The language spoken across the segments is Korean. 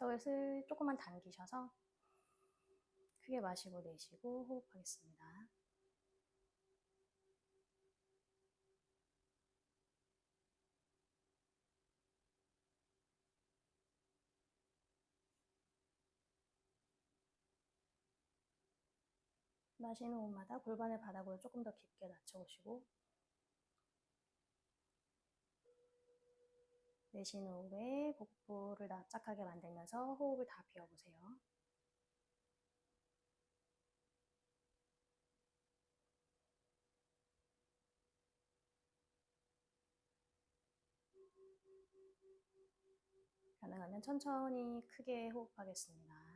턱을 조금만 당기셔서 크게 마시고 내쉬고 호흡하겠습니다. 마시는 호흡마다 골반의 바닥으로 조금 더 깊게 낮춰보시고 내쉬는 호흡에 복부를 납작하게 만들면서 호흡을 다 비워보세요. 가능하면 천천히 크게 호흡하겠습니다.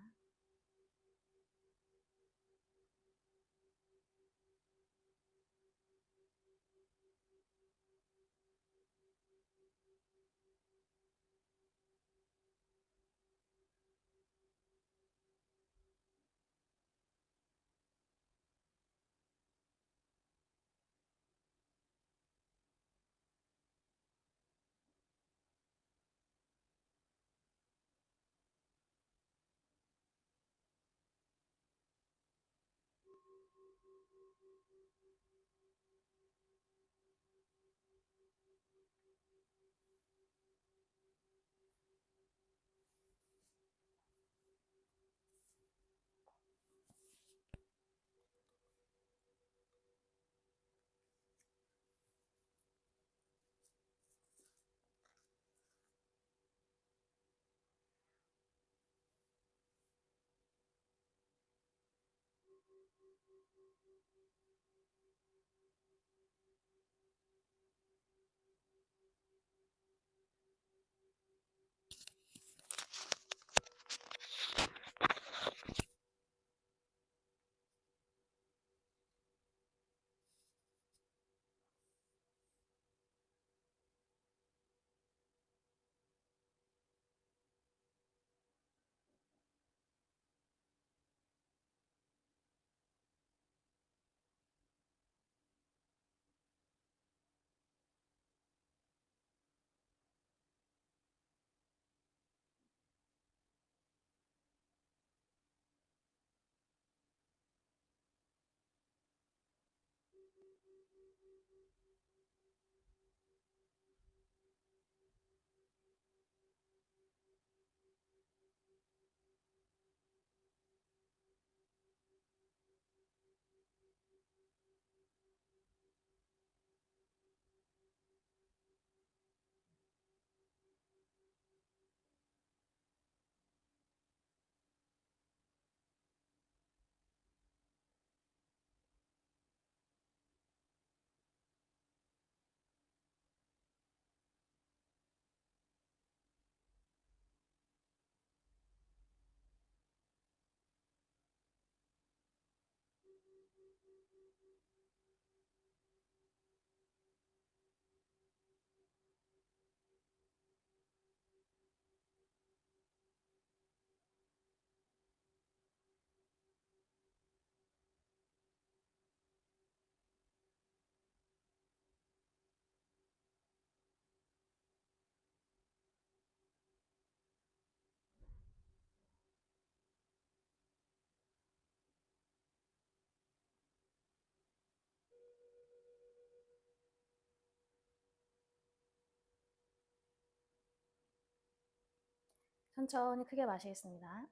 천천히 크게 마시겠습니다.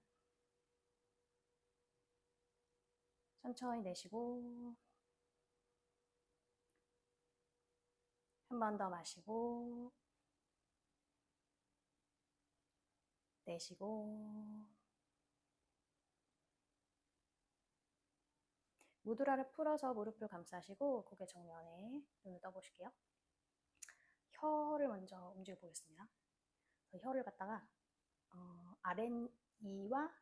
천천히 내쉬고 한 번 더 마시고 내쉬고 무드라를 풀어서 무릎을 감싸시고 고개 정면에 눈을 떠보실게요. 혀를 먼저 움직여 보겠습니다. 혀를 갖다가 아랫이와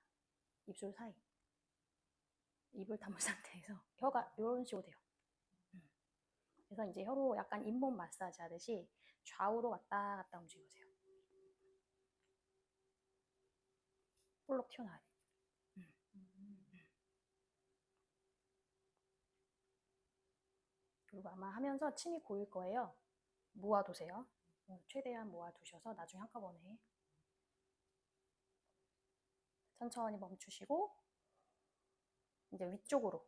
입술 사이 입을 다문 상태에서 혀가 이런 식으로 돼요. 그래서 이제 혀로 약간 잇몸 마사지 하듯이 좌우로 왔다 갔다 움직여보세요. 볼록 튀어나와야 돼요. 그리고 아마 하면서 침이 고일 거예요. 모아두세요. 최대한 모아두셔서 나중에 한꺼번에 천천히 멈추시고 이제 위쪽으로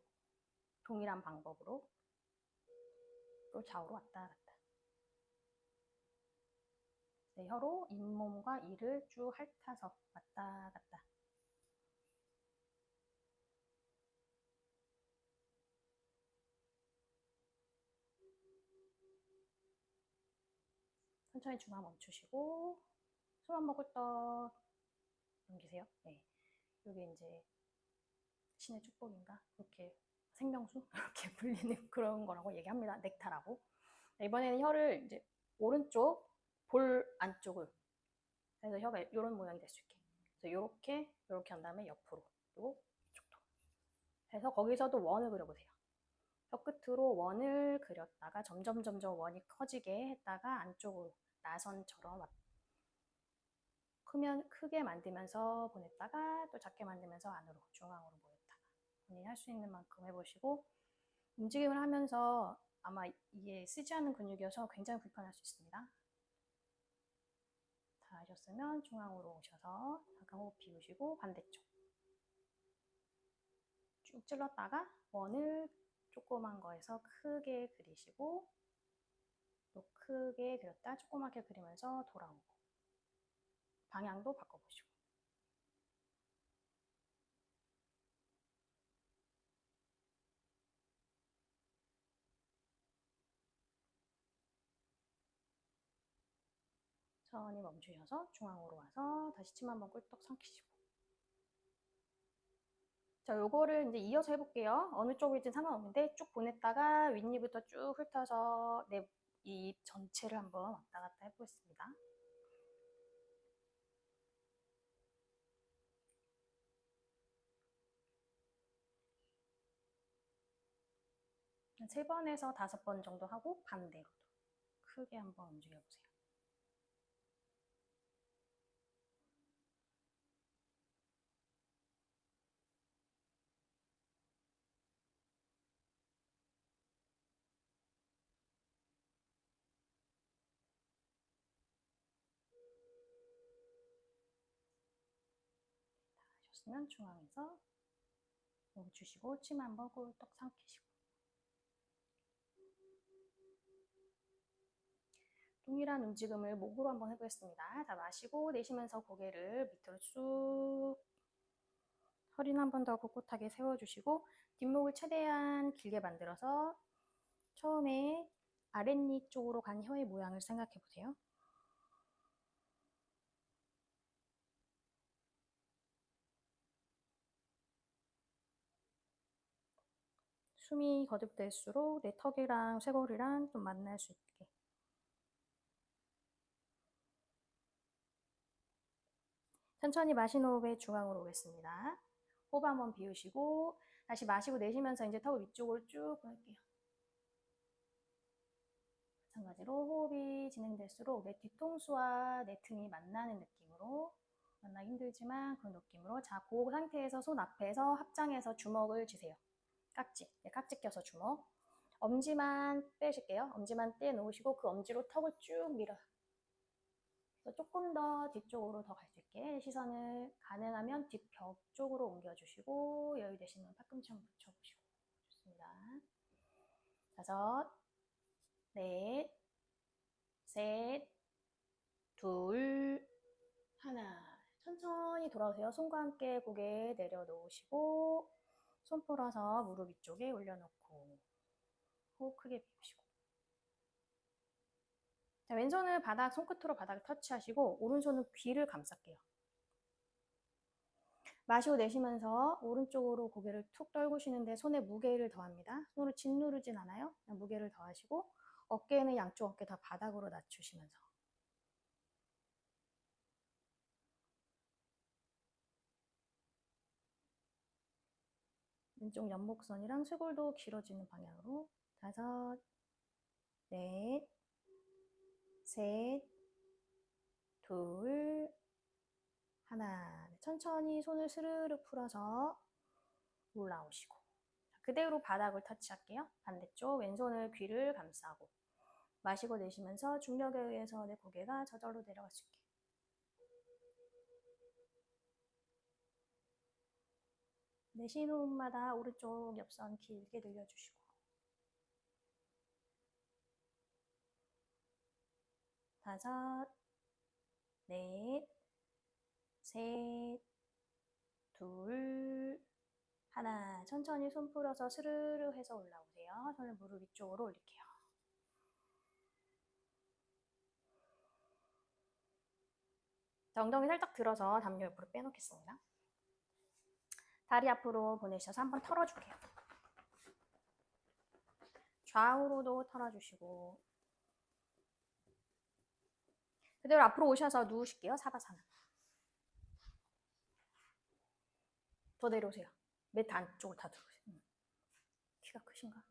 동일한 방법으로 또 좌우로 왔다 갔다. 네, 혀로 잇몸과 이를 쭉 핥아서 왔다 갔다. 천천히 중앙 멈추시고 숨 한번 꿀떡 넘기세요. 네, 이게 이제 신의 축복인가? 그렇게 생명수? 이렇게 불리는 그런 거라고 얘기합니다. 넥타라고. 네, 이번에는 혀를 이제 오른쪽 볼 안쪽을, 그래서 혀가 이런 모양이 될 수 있게. 그래서 이렇게 한 다음에 옆으로, 그리고 이쪽도. 해서 거기서도 원을 그려보세요. 혀 끝으로 원을 그렸다가 점점 원이 커지게 했다가 안쪽으로 나선처럼 크게 만들면서 보냈다가 또 작게 만들면서 안으로 중앙으로 모였다가 본인이 할 수 있는 만큼 해보시고, 움직임을 하면서 아마 이게 쓰지 않는 근육이어서 굉장히 불편할 수 있습니다. 다 하셨으면 중앙으로 오셔서 잠깐 호흡 비우시고 반대쪽 쭉 찔렀다가 원을 조그만 거에서 크게 그리시고 또 크게 그렸다 조그맣게 그리면서 돌아오고 방향도 바꿔보시고. 천천히 멈추셔서 중앙으로 와서 다시 침 한번 꿀떡 삼키시고. 자, 요거를 이제 이어서 해볼게요. 어느 쪽이든 상관없는데 쭉 보냈다가 윗니부터 쭉 훑어서 내 입 전체를 한번 왔다 갔다 해보겠습니다. 한 3번에서 5번 정도 하고 반대로도 크게 한번 움직여보세요. 하셨으면 중앙에서 멈추시고 침 한번 꿀떡 삼키시고. 동일한 움직임을 목으로 한번 해보겠습니다. 자, 마시고 내쉬면서 고개를 밑으로 쑥, 허리는 한번 더 꼿꼿하게 세워주시고 뒷목을 최대한 길게 만들어서 처음에 아랫니 쪽으로 간 혀의 모양을 생각해 보세요. 숨이 거듭될수록 내 턱이랑 쇄골이랑 좀 만날 수 있게. 천천히 마신 호흡에 중앙으로 오겠습니다. 호흡 한번 비우시고 다시 마시고 내쉬면서 이제 턱 위쪽으로 쭉 보낼게요. 마찬가지로 호흡이 진행될수록 내 뒤통수와 내 등이 만나는 느낌으로, 만나기 힘들지만 그런 느낌으로. 자, 그 상태에서 손 앞에서 합장해서 주먹을 쥐세요. 깍지, 네, 깍지 껴서 주먹. 엄지만 빼실게요. 엄지만 떼놓으시고 그 엄지로 턱을 쭉 밀어요. 조금 더 뒤쪽으로 더 갈 수 있게 시선을 가능하면 뒷벽 쪽으로 옮겨주시고 여유 되시면 팔꿈치 한번 붙여보시고. 좋습니다. 5, 넷, 셋, 둘, 하나. 천천히 돌아오세요. 손과 함께 고개 내려놓으시고 손 풀어서 무릎 위쪽에 올려놓고 호흡 크게 비우시고. 자, 왼손을 바닥, 손끝으로 바닥을 터치하시고 오른손은 귀를 감쌀게요. 마시고 내쉬면서 오른쪽으로 고개를 툭 떨구시는데 손에 무게를 더합니다. 손으로 짓누르진 않아요. 그냥 무게를 더하시고 어깨는 양쪽 어깨 다 바닥으로 낮추시면서. 왼쪽 연목선이랑 쇄골도 길어지는 방향으로. 5, 넷, 셋, 둘, 하나. 천천히 손을 스르르 풀어서 올라오시고. 그대로 바닥을 터치할게요. 반대쪽 왼손을 귀를 감싸고 마시고 내쉬면서 중력에 의해서 내 고개가 저절로 내려갈 수 있게. 내쉬는 호흡마다 오른쪽 옆선 길게 늘려주시고. 다섯, 넷, 셋, 둘, 하나. 천천히 손 풀어서 스르르 해서 올라오세요. 손을 무릎 위쪽으로 올릴게요. 자, 엉덩이 살짝 들어서 담요 옆으로 빼놓겠습니다. 다리 앞으로 보내셔서 한번 털어줄게요. 좌우로도 털어주시고 그대로 앞으로 오셔서 누우실게요. 사바사나. 더 내려오세요. 매트 안쪽으로 다 들어오세요. 키가 크신가?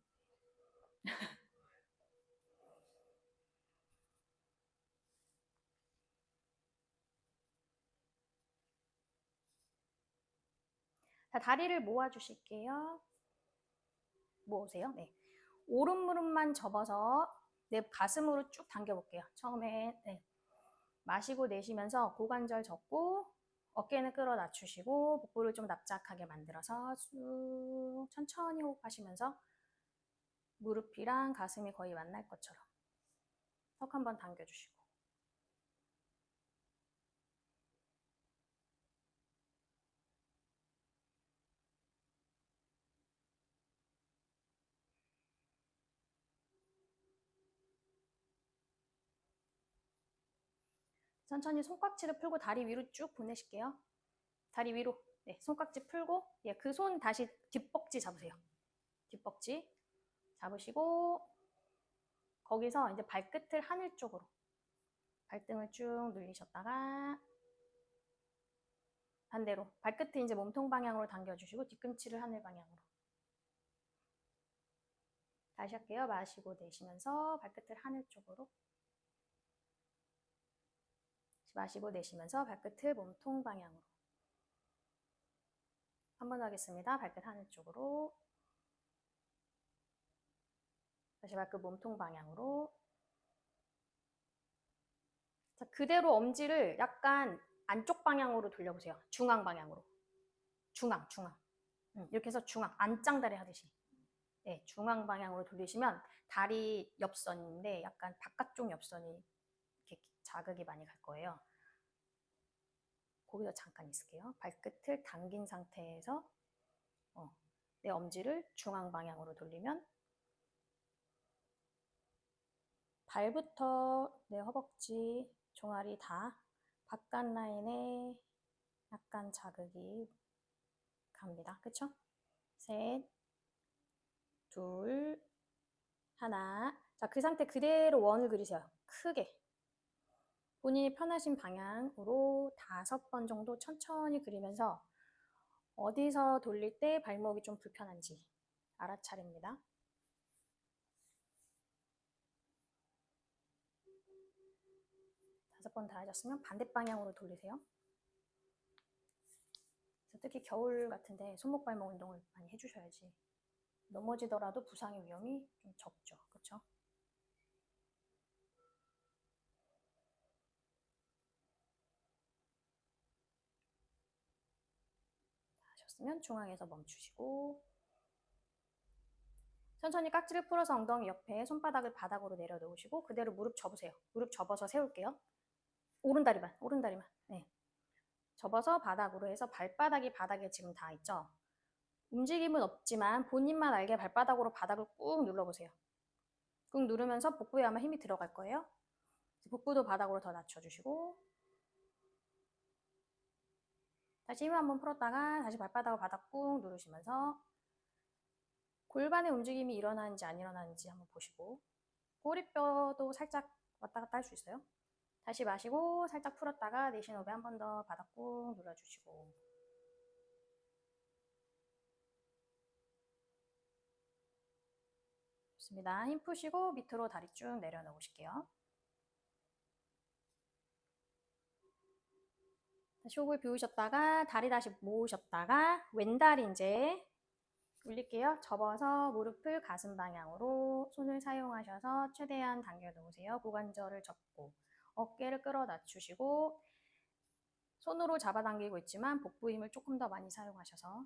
자, 다리를 모아주실게요. 모으세요. 네. 오른 무릎만 접어서 내 가슴으로 쭉 당겨볼게요. 처음에 네. 마시고 내쉬면서 고관절 접고 어깨는 끌어 낮추시고 복부를 좀 납작하게 만들어서 쑥 천천히 호흡하시면서 무릎이랑 가슴이 거의 만날 것처럼 턱 한번 당겨주시고 천천히 손깍지를 풀고 다리 위로 쭉 보내실게요. 다리 위로. 네, 손깍지 풀고 예, 그 손 다시 뒷벅지 잡으세요. 뒷벅지 잡으시고 거기서 이제 발끝을 하늘 쪽으로 발등을 쭉 늘리셨다가 반대로 발끝을 이제 몸통 방향으로 당겨주시고 뒤꿈치를 하늘 방향으로 다시 할게요. 마시고 내쉬면서 발끝을 하늘 쪽으로 마시고 내쉬면서 발끝을 몸통 방향으로 한 번 하겠습니다. 발끝 하늘 쪽으로 다시 발끝 몸통 방향으로 자, 그대로 엄지를 약간 안쪽 방향으로 돌려보세요. 중앙 방향으로 중앙 이렇게 해서 중앙 안짱다리 하듯이 네, 중앙 방향으로 돌리시면 다리 옆선인데 약간 바깥쪽 옆선이 이렇게 자극이 많이 갈 거예요. 거기서 잠깐 있을게요. 발끝을 당긴 상태에서 내 엄지를 중앙 방향으로 돌리면 발부터 내 허벅지, 종아리 다 바깥 라인에 약간 자극이 갑니다. 그쵸? 셋, 둘, 하나. 자, 그 상태 그대로 원을 그리세요. 크게. 본인이 편하신 방향으로 5번 정도 천천히 그리면서 어디서 돌릴 때 발목이 좀 불편한지 알아차립니다. 5번 다 하셨으면 반대 방향으로 돌리세요. 특히 겨울 같은데 손목 발목 운동을 많이 해주셔야지 넘어지더라도 부상의 위험이 좀 적죠. 그렇죠? 하셨으면 중앙에서 멈추시고 천천히 깍지를 풀어서 엉덩이 옆에 손바닥을 바닥으로 내려놓으시고 그대로 무릎 접으세요. 무릎 접어서 세울게요. 오른다리만 네. 접어서 바닥으로 해서 발바닥이 바닥에 지금 닿아 있죠. 움직임은 없지만 본인만 알게 발바닥으로 바닥을 꾹 눌러보세요. 꾹 누르면서 복부에 아마 힘이 들어갈 거예요. 복부도 바닥으로 더 낮춰주시고 다시 힘을 한번 풀었다가 다시 발바닥을 바닥 꾹 누르시면서 골반의 움직임이 일어나는지 안 일어나는지 한번 보시고 꼬리뼈도 살짝 왔다 갔다 할 수 있어요. 다시 마시고 살짝 풀었다가 내쉬는 호흡에 한 번 더 바닥 꾹 눌러주시고 좋습니다. 힘 푸시고 밑으로 다리 쭉 내려놓으실게요. 다시 호흡을 비우셨다가 다리 다시 모으셨다가 왼다리 이제 올릴게요. 접어서 무릎을 가슴 방향으로 손을 사용하셔서 최대한 당겨 놓으세요. 고관절을 접고 어깨를 끌어 낮추시고 손으로 잡아당기고 있지만 복부 힘을 조금 더 많이 사용하셔서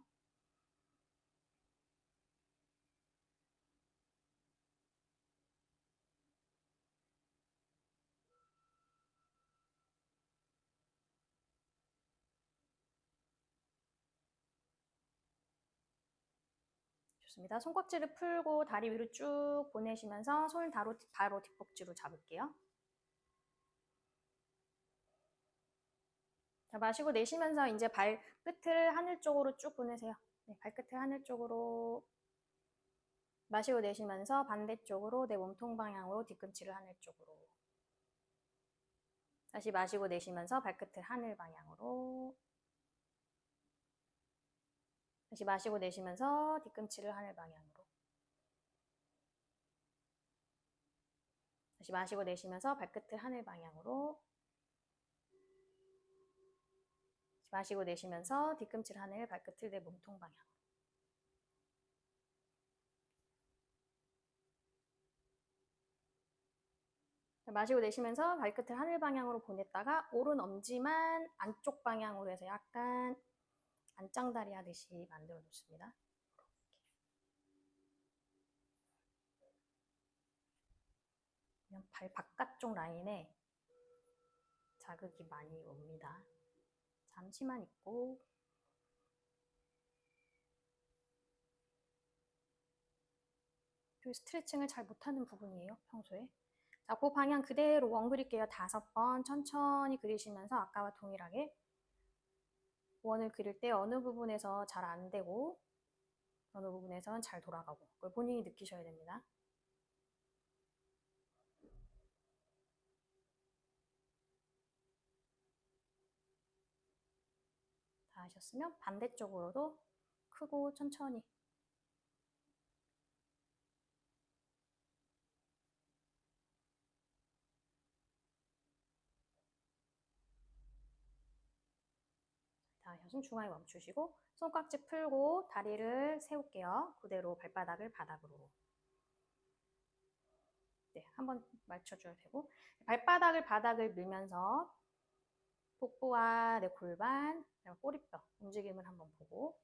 좋습니다. 손깍지를 풀고 다리 위로 쭉 보내시면서 손 바로 뒷벅지로 잡을게요. 자, 마시고 내쉬면서 이제 발끝을 하늘 쪽으로 쭉 보내세요. 네, 발끝을 하늘 쪽으로. 마시고 내쉬면서 반대쪽으로 내 몸통 방향으로 뒤꿈치를 하늘 쪽으로. 다시 마시고 내쉬면서 발끝을 하늘 방향으로. 다시 마시고 내쉬면서 뒤꿈치를 하늘 방향으로. 다시 마시고 내쉬면서 발끝을 하늘 방향으로. 다시 마시고 내쉬면서 뒤꿈치를 하늘, 발끝을 내 몸통 방향으로. 마시고 내쉬면서 발끝을 하늘 방향으로 보냈다가 오른 엄지만 안쪽 방향으로 해서 약간 안짱다리 하듯이 만들어 놓습니다. 발 바깥쪽 라인에 자극이 많이 옵니다. 잠시만 있고. 스트레칭을 잘 못하는 부분이에요, 평소에. 자, 그 방향 그대로 원 그릴게요. 5번 천천히 그리시면서 아까와 동일하게 원을 그릴 때 어느 부분에서 잘 안 되고 어느 부분에서는 잘 돌아가고 그걸 본인이 느끼셔야 됩니다. 다 하셨으면 반대쪽으로도 크고 천천히. 다 하셨으면 중앙에 멈추시고 손깍지 풀고 다리를 세울게요. 그대로 발바닥을 바닥으로. 네, 한번 맞춰줘야 되고 발바닥을 바닥을 밀면서 복부와 내 골반, 꼬리뼈 움직임을 한번 보고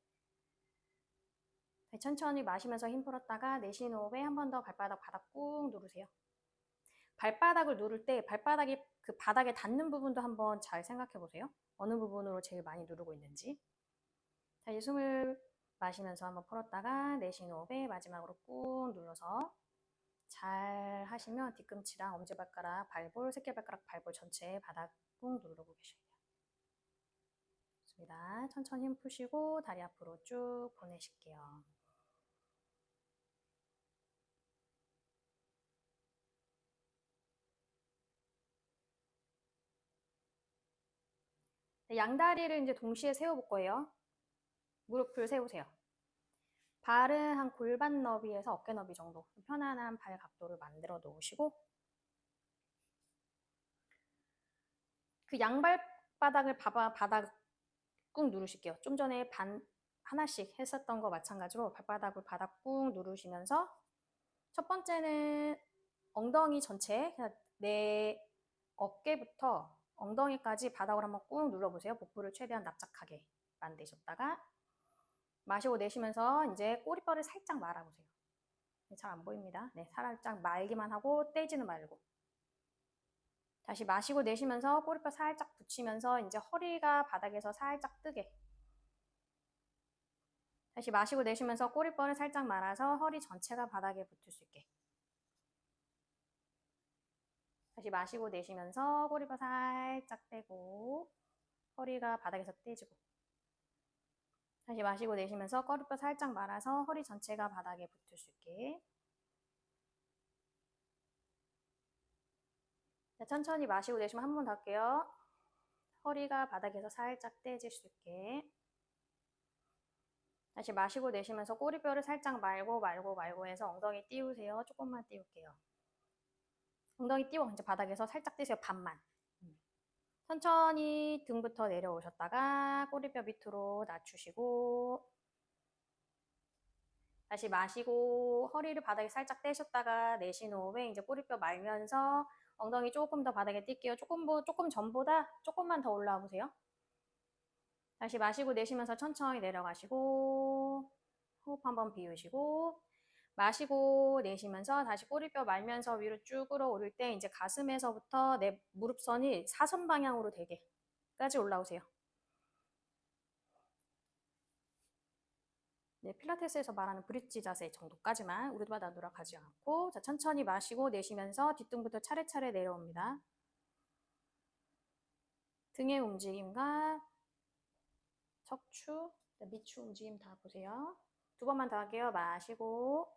천천히 마시면서 힘 풀었다가 내쉬는 호흡에 한 번 더 발바닥 바닥 꾹 누르세요. 발바닥을 누를 때 발바닥이 그 바닥에 닿는 부분도 한번 잘 생각해 보세요. 어느 부분으로 제일 많이 누르고 있는지. 자, 이제 숨을 마시면서 한번 풀었다가 내쉬는 호흡에 마지막으로 꾹 눌러서 잘 하시면 뒤꿈치랑 엄지발가락, 발볼, 새끼발가락, 발볼 전체에 바닥 꾹 누르고 계셔야 돼요. 좋습니다. 천천히 힘 푸시고 다리 앞으로 쭉 보내실게요. 양다리를 이제 동시에 세워볼 거예요. 무릎을 세우세요. 발은 한 골반 너비에서 어깨 너비 정도 편안한 발 각도를 만들어 놓으시고 그 양발바닥을 바닥 꾹 누르실게요. 좀 전에 하나씩 했었던 거 마찬가지로 발바닥을 바닥 꾹 누르시면서 첫 번째는 엉덩이 전체 내 어깨부터 엉덩이까지 바닥을 한번 꾹 눌러보세요. 복부를 최대한 납작하게 만드셨다가 마시고 내쉬면서 이제 꼬리뼈를 살짝 말아보세요. 잘 안 보입니다. 네, 살짝 말기만 하고 떼지는 말고. 다시 마시고 내쉬면서 꼬리뼈 살짝 붙이면서 이제 허리가 바닥에서 살짝 뜨게. 다시 마시고 내쉬면서 꼬리뼈를 살짝 말아서 허리 전체가 바닥에 붙을 수 있게. 다시 마시고 내쉬면서 꼬리뼈 살짝 떼고 허리가 바닥에서 떼지고. 다시 마시고 내쉬면서 꼬리뼈 살짝 말아서 허리 전체가 바닥에 붙을 수 있게. 자, 천천히 마시고 내쉬면 한 번 더 할게요. 허리가 바닥에서 살짝 떼질 수 있게. 다시 마시고 내쉬면서 꼬리뼈를 살짝 말고 해서 엉덩이 띄우세요. 조금만 띄울게요. 엉덩이 띄워 이제 바닥에서 살짝 띄세요. 반만. 천천히 등부터 내려오셨다가 꼬리뼈 밑으로 낮추시고 다시 마시고 허리를 바닥에 살짝 떼셨다가 내쉬는 호흡에 이제 꼬리뼈 말면서 엉덩이 조금 더 바닥에 뛸게요. 조금 전보다 조금만 더 올라와 보세요. 다시 마시고 내쉬면서 천천히 내려가시고 호흡 한번 비우시고 마시고 내쉬면서 다시 꼬리뼈 말면서 위로 쭉 끌어오를 때 이제 가슴에서부터 내 무릎선이 사선 방향으로 되게까지 올라오세요. 네, 필라테스에서 말하는 브릿지 자세 정도까지만 우리도 받아도록 하지 않고, 자, 천천히 마시고 내쉬면서 뒤뚱부터 차례차례 내려옵니다. 등의 움직임과 척추, 미추 움직임 다 보세요. 두 번만 더 할게요. 마시고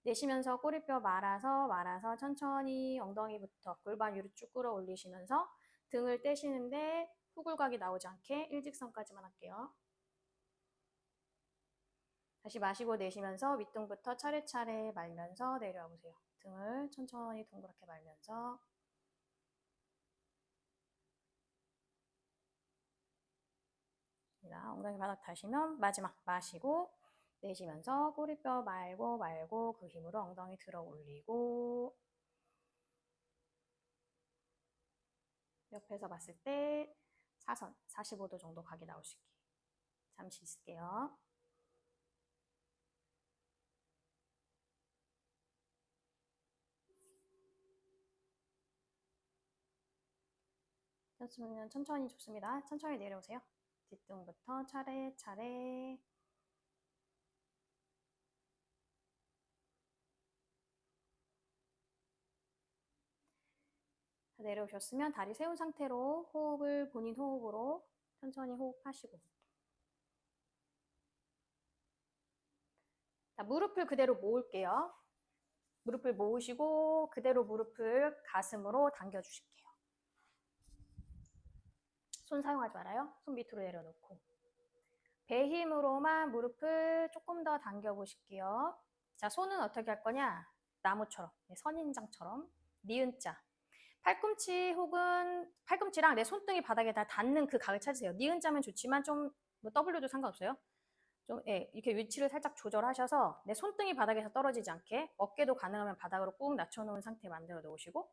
내쉬면서 꼬리뼈 말아서 천천히 엉덩이부터 골반 위로 쭉 끌어올리시면서 등을 떼시는데 후굴각이 나오지 않게 일직선까지만 할게요. 다시 마시고 내쉬면서 윗등부터 차례차례 말면서 내려와 보세요. 등을 천천히 동그랗게 말면서 엉덩이 바닥 다시면 마지막 마시고 내쉬면서 꼬리뼈 말고 그 힘으로 엉덩이 들어 올리고 옆에서 봤을 때 사선 45도 정도 각이 나올 수 있게 잠시 있을게요. 천천히 좋습니다. 천천히 내려오세요. 뒷등부터 차례차례 내려오셨으면 다리 세운 상태로 호흡을 본인 호흡으로 천천히 호흡하시고 자, 무릎을 그대로 모을게요. 무릎을 모으시고 그대로 무릎을 가슴으로 당겨주실게요. 손 사용하지 말아요. 손 밑으로 내려놓고 배 힘으로만 무릎을 조금 더 당겨보실게요. 자, 손은 어떻게 할 거냐? 나무처럼, 선인장처럼 니은자 팔꿈치 혹은 팔꿈치랑 내 손등이 바닥에 다 닿는 그 각을 찾으세요. 니은자면 좋지만 좀 뭐 W도 상관없어요. 좀 이렇게 위치를 살짝 조절하셔서 내 손등이 바닥에서 떨어지지 않게 어깨도 가능하면 바닥으로 꾹 낮춰놓은 상태 만들어 놓으시고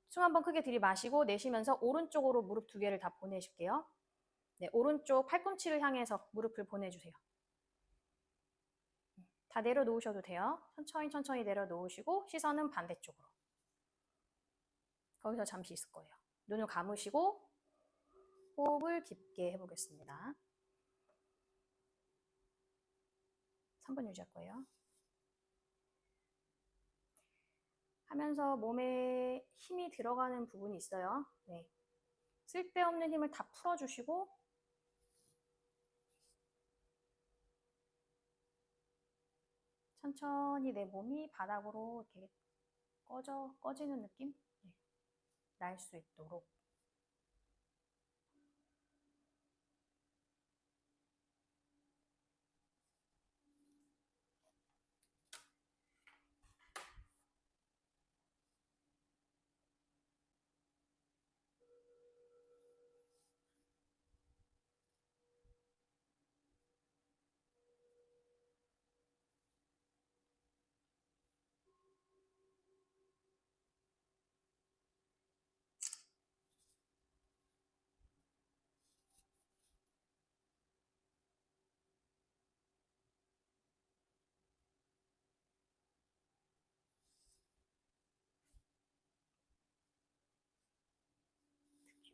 숨 한번 크게 들이마시고 내쉬면서 오른쪽으로 무릎 두 개를 다 보내실게요. 네, 오른쪽 팔꿈치를 향해서 무릎을 보내주세요. 다 내려놓으셔도 돼요. 천천히 내려놓으시고 시선은 반대쪽으로. 거기서 잠시 있을 거예요. 눈을 감으시고 호흡을 깊게 해보겠습니다. 3분 유지할 거예요. 하면서 몸에 힘이 들어가는 부분이 있어요. 네. 쓸데없는 힘을 다 풀어주시고 천천히 내 몸이 바닥으로 이렇게 꺼지는 느낌? 네. 날 수 있도록.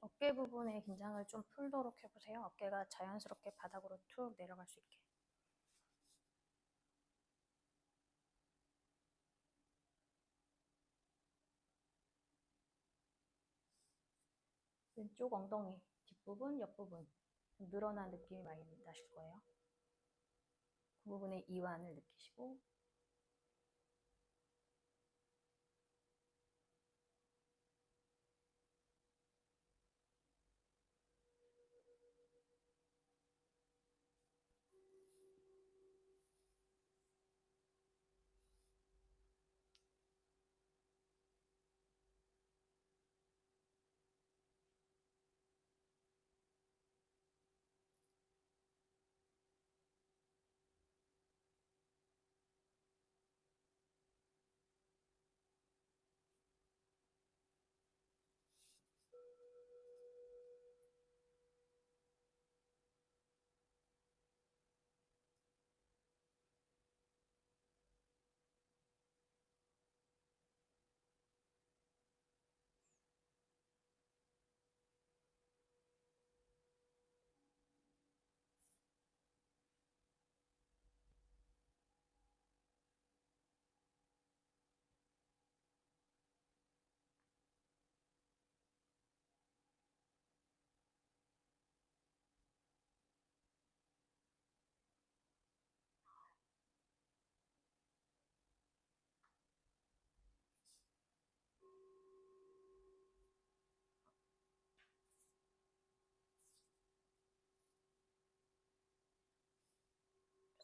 어깨 부분의 긴장을 좀 풀도록 해보세요. 어깨가 자연스럽게 바닥으로 툭 내려갈 수 있게. 왼쪽 엉덩이 뒷부분, 옆부분 늘어난 느낌이 많이 나실 거예요. 그 부분의 이완을 느끼시고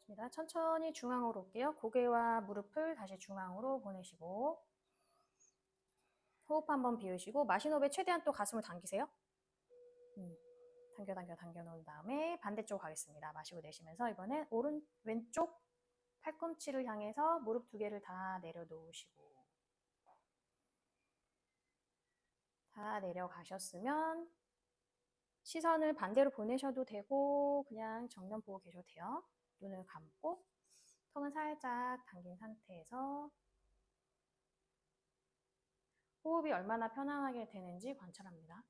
좋습니다. 천천히 중앙으로 올게요. 고개와 무릎을 다시 중앙으로 보내시고 호흡 한번 비우시고 마신 호흡에 최대한 또 가슴을 당기세요. 당겨 놓은 다음에 반대쪽 가겠습니다. 마시고 내쉬면서 이번엔 왼쪽 팔꿈치를 향해서 무릎 두 개를 다 내려놓으시고 다 내려가셨으면 시선을 반대로 보내셔도 되고 그냥 정면 보고 계셔도 돼요. 눈을 감고 턱은 살짝 당긴 상태에서 호흡이 얼마나 편안하게 되는지 관찰합니다.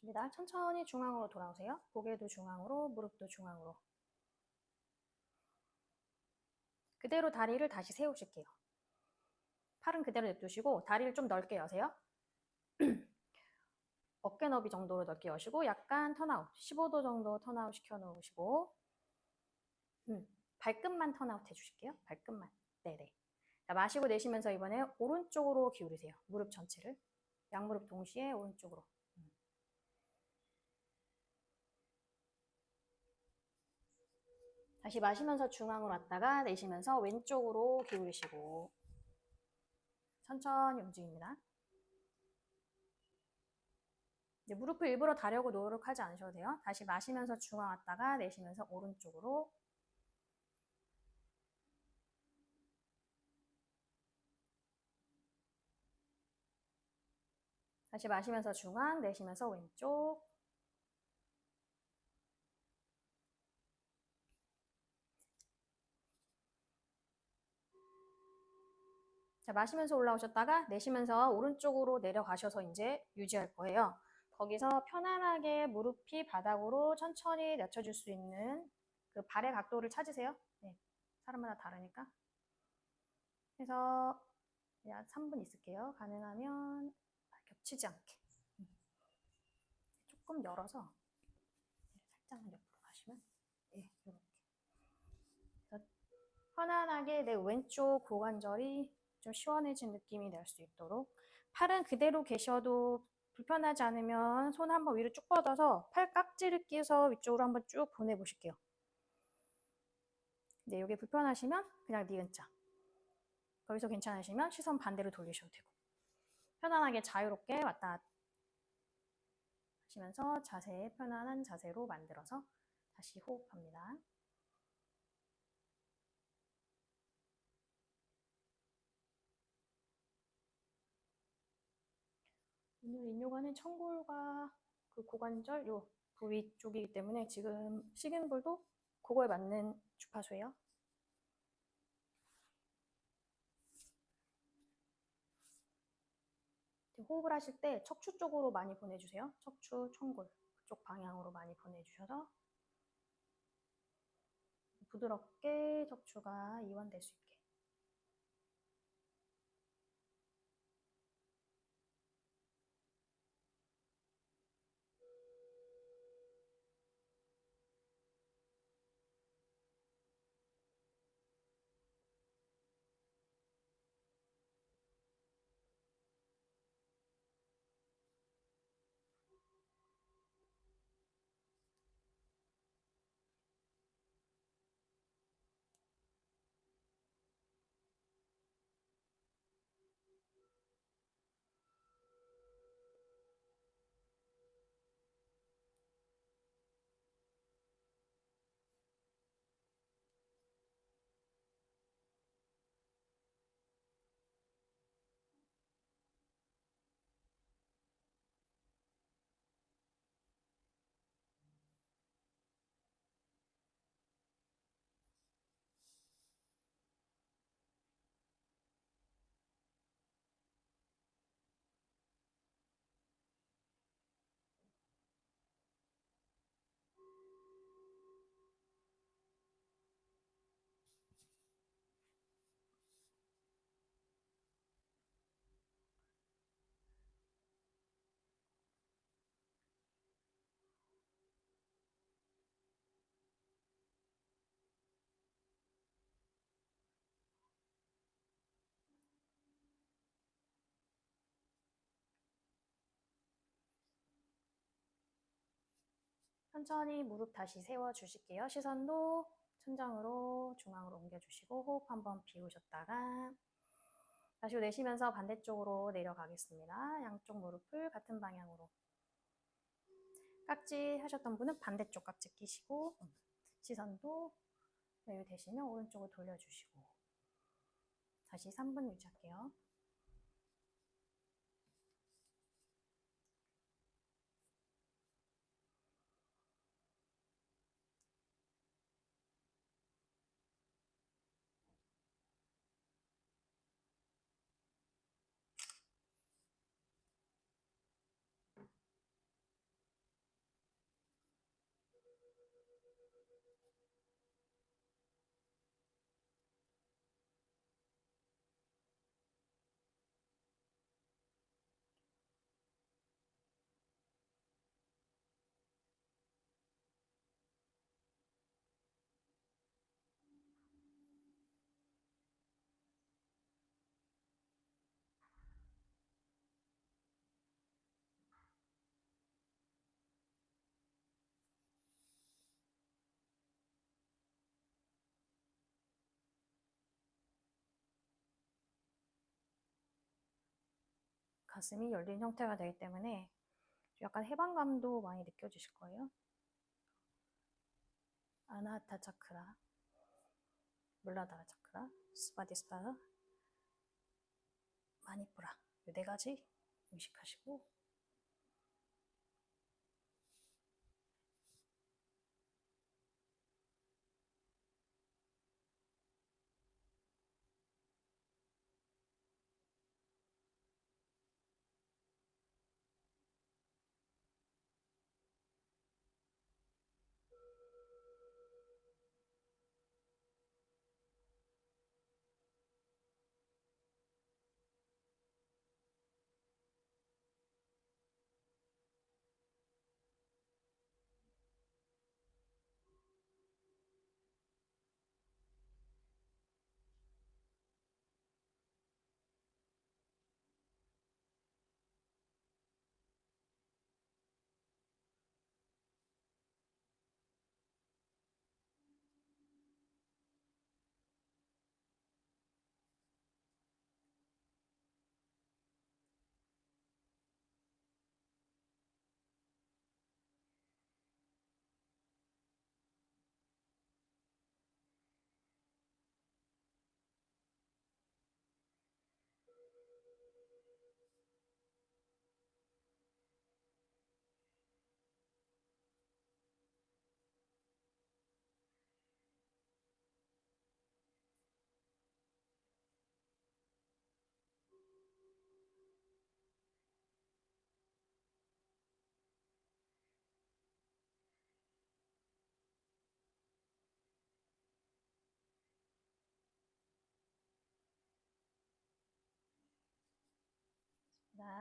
좋습니다. 천천히 중앙으로 돌아오세요. 고개도 중앙으로, 무릎도 중앙으로. 그대로 다리를 다시 세우실게요. 팔은 그대로 냅두시고 다리를 좀 넓게 여세요. 어깨 너비 정도로 넓게 여시고 약간 턴아웃, 15도 정도 턴아웃 시켜놓으시고 발끝만 턴아웃 해주실게요. 발끝만. 네네. 자, 마시고 내쉬면서 이번에 오른쪽으로 기울이세요. 무릎 전체를. 양무릎 동시에 오른쪽으로. 다시 마시면서 중앙으로 왔다가 내쉬면서 왼쪽으로 기울이시고 천천히 움직입니다. 이제 무릎을 일부러 다려고 노력하지 않으셔도 돼요. 다시 마시면서 중앙 왔다가 내쉬면서 오른쪽으로 다시 마시면서 중앙, 내쉬면서 왼쪽 자, 마시면서 올라오셨다가 내쉬면서 오른쪽으로 내려가셔서 이제 유지할 거예요. 거기서 편안하게 무릎이 바닥으로 천천히 낮춰줄 수 있는 그 발의 각도를 찾으세요. 네, 사람마다 다르니까. 그래서 그냥 3분 있을게요. 가능하면 겹치지 않게. 조금 열어서 살짝만 옆으로 가시면 예, 이렇게. 편안하게 내 왼쪽 고관절이 좀 시원해진 느낌이 날 수 있도록 팔은 그대로 계셔도 불편하지 않으면 손 한번 위로 쭉 뻗어서 팔 깍지를 끼워서 위쪽으로 한번 쭉 보내보실게요. 네, 이게 불편하시면 그냥 니은자. 거기서 괜찮으시면 시선 반대로 돌리셔도 되고 편안하게 자유롭게 왔다 갔다 하시면서 자세 편안한 자세로 만들어서 다시 호흡합니다. 오늘 인요가는 청골과 그 고관절 요 부위 쪽이기 때문에 지금 식인불도 그거에 맞는 주파수예요. 호흡을 하실 때 척추 쪽으로 많이 보내주세요. 척추, 청골 그쪽 방향으로 많이 보내주셔서 부드럽게 척추가 이완될 수 있게. 천천히 무릎 다시 세워주실게요. 시선도 천장으로 중앙으로 옮겨주시고 호흡 한번 비우셨다가 다시 내쉬면서 반대쪽으로 내려가겠습니다. 양쪽 무릎을 같은 방향으로. 깍지 하셨던 분은 반대쪽 깍지 끼시고 시선도 여유되시면 오른쪽으로 돌려주시고 다시 3분 유지할게요. 가슴이 열린 형태가 되기 때문에 약간 해방감도 많이 느껴지실 거예요. 아나하타 차크라, 물라다라 차크라, 스바디스타라, 마니푸라 이 네 가지 의식하시고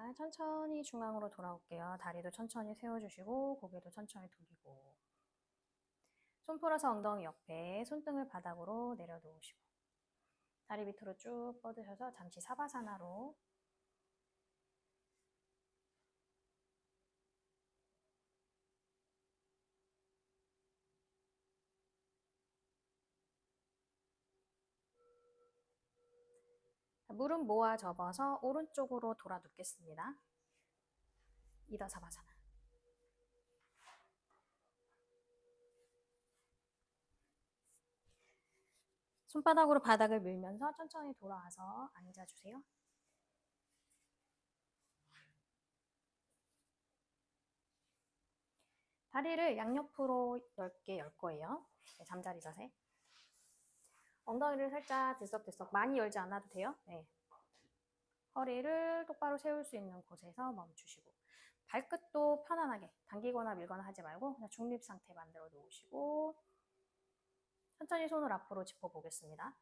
자, 천천히 중앙으로 돌아올게요. 다리도 천천히 세워주시고 고개도 천천히 돌리고 손 풀어서 엉덩이 옆에 손등을 바닥으로 내려놓으시고 다리 밑으로 쭉 뻗으셔서 잠시 사바사나로 무릎 모아 접어서 오른쪽으로 돌아 눕겠습니다. 이다 사바사나. 손바닥으로 바닥을 밀면서 천천히 돌아와서 앉아주세요. 다리를 양옆으로 넓게 열 거예요. 네, 잠자리 자세. 엉덩이를 살짝 들썩들썩 많이 열지 않아도 돼요. 네. 허리를 똑바로 세울 수 있는 곳에서 멈추시고 발끝도 편안하게 당기거나 밀거나 하지 말고 그냥 중립 상태 만들어 놓으시고 천천히 손을 앞으로 짚어보겠습니다.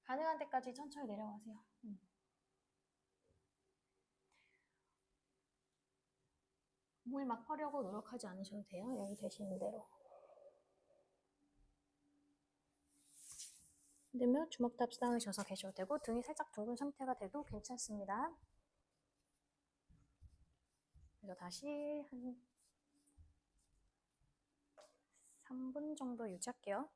가능한 데까지 천천히 내려가세요. 몸을 막 퍼려고 노력하지 않으셔도 돼요. 여기 되시는 대로. 되면 주먹답 쌓으셔서 계셔도 되고 등이 살짝 둥근 상태가 돼도 괜찮습니다. 그래서 다시 한 3분 정도 유지할게요.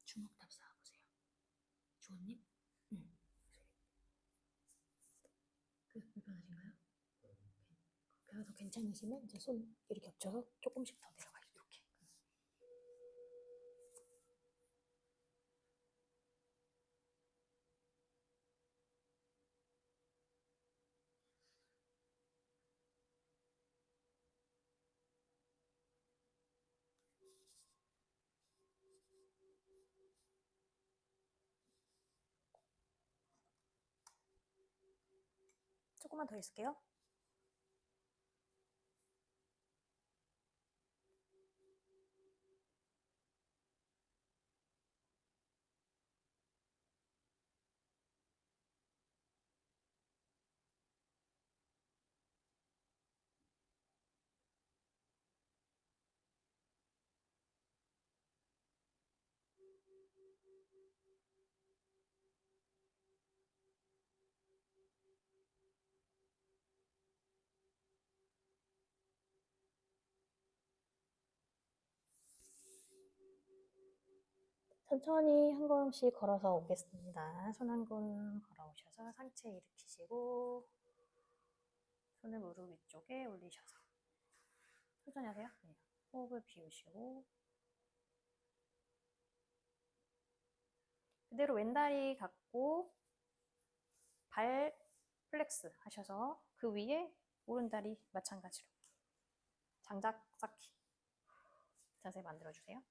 주먹답 쌓아보세요. 주원님? 응. 그 불편하신가요? 그래서 괜찮으시면 이제 손 이렇게 겹쳐서 조금씩 더 내려가요. 이렇게. 조금만 더 있을게요. 천천히 한 걸음씩 걸어서 오겠습니다. 손 한 걸음 걸어오셔서 상체 일으키시고 손을 무릎 위쪽에 올리셔서 천천히 하세요. 네. 호흡을 비우시고 그대로 왼다리 갖고 발 플렉스 하셔서 그 위에 오른다리 마찬가지로 장작 쌓기 자세 만들어주세요.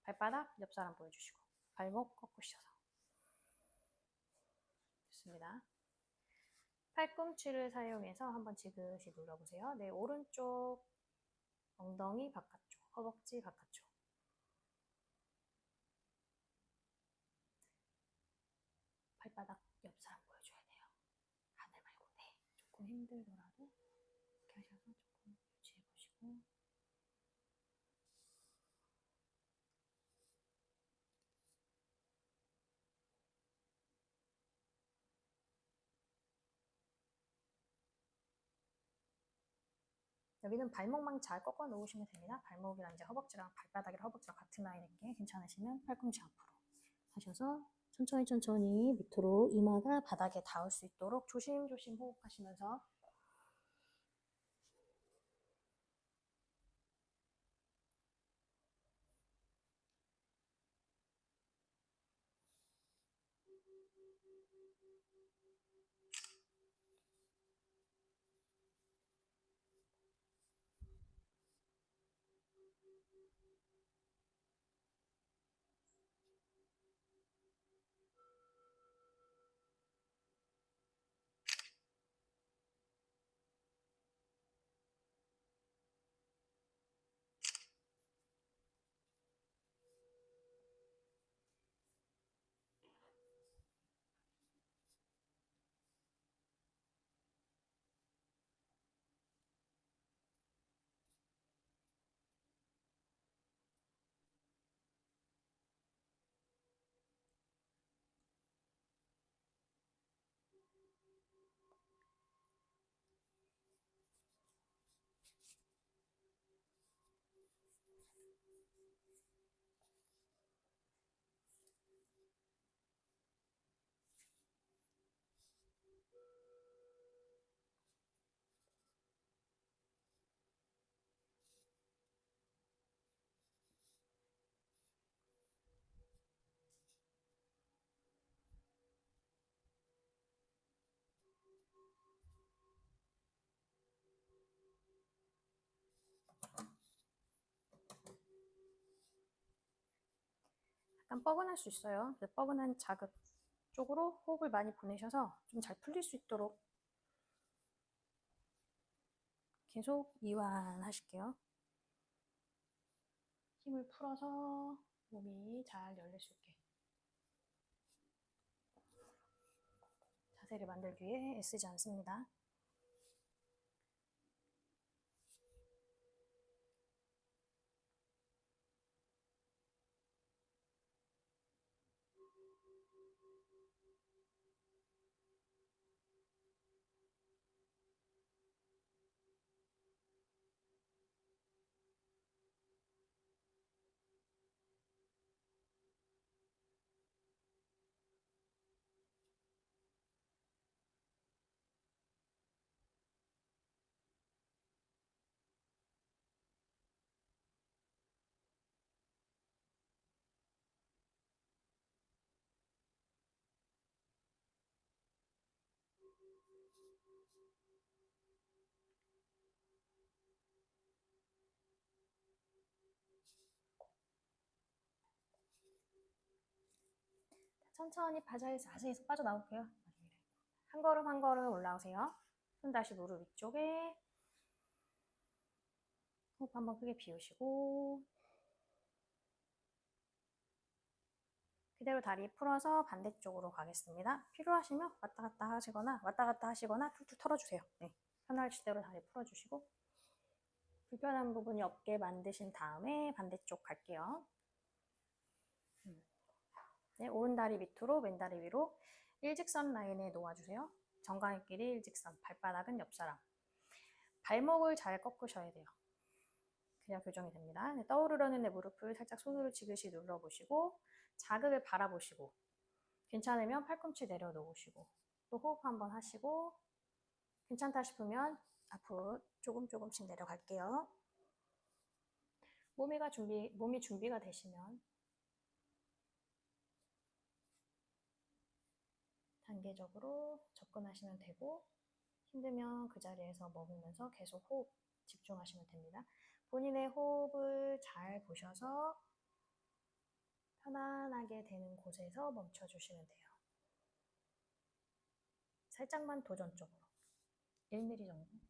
발바닥 옆사람 보여주시고 발목 꺾으셔서 좋습니다. 팔꿈치를 사용해서 한번 지그시 눌러보세요. 네, 오른쪽 엉덩이 바깥쪽, 허벅지 바깥쪽. 발바닥 옆사람 보여줘야 돼요. 하늘 말고. 네, 조금 힘들더라도 이렇게 하셔서 조금 유지해보시고 여기는 발목만 잘 꺾어 놓으시면 됩니다. 발목이랑 이제 허벅지랑 발바닥이랑 허벅지랑 같은 라인인 게 괜찮으시면 팔꿈치 앞으로 하셔서 천천히 밑으로 이마가 바닥에 닿을 수 있도록 조심조심 호흡하시면서 약간 뻐근할 수 있어요. 그 뻐근한 자극 쪽으로 호흡을 많이 보내셔서 좀 잘 풀릴 수 있도록 계속 이완하실게요. 힘을 풀어서 몸이 잘 열릴 수 있게 자세를 만들기 위해 애쓰지 않습니다. 천천히 바자에서 자세에서 빠져나올게요. 한 걸음 한 걸음 올라오세요. 손 다시 무릎 위쪽에 호흡 한번 크게 비우시고 그대로 다리 풀어서 반대쪽으로 가겠습니다. 필요하시면 왔다 갔다 하시거나 툴툴 털어주세요. 네, 편하실 대로 다리 풀어주시고 불편한 부분이 없게 만드신 다음에 반대쪽 갈게요. 네, 오른다리 밑으로 왼다리 위로 일직선 라인에 놓아주세요. 정강이 길이 일직선, 발바닥은 옆사람. 발목을 잘 꺾으셔야 돼요. 그냥 교정이 됩니다. 네, 떠오르려는 내 무릎을 살짝 손으로 지그시 눌러보시고 자극을 바라보시고 괜찮으면 팔꿈치 내려놓으시고 또 호흡 한번 하시고 괜찮다 싶으면 앞으로 조금씩 내려갈게요. 몸이 준비가 되시면 단계적으로 접근하시면 되고 힘들면 그 자리에서 머무면서 계속 호흡 집중하시면 됩니다. 본인의 호흡을 잘 보셔서 편안하게 되는 곳에서 멈춰주시면 돼요. 살짝만 도전적으로 1mm 정도.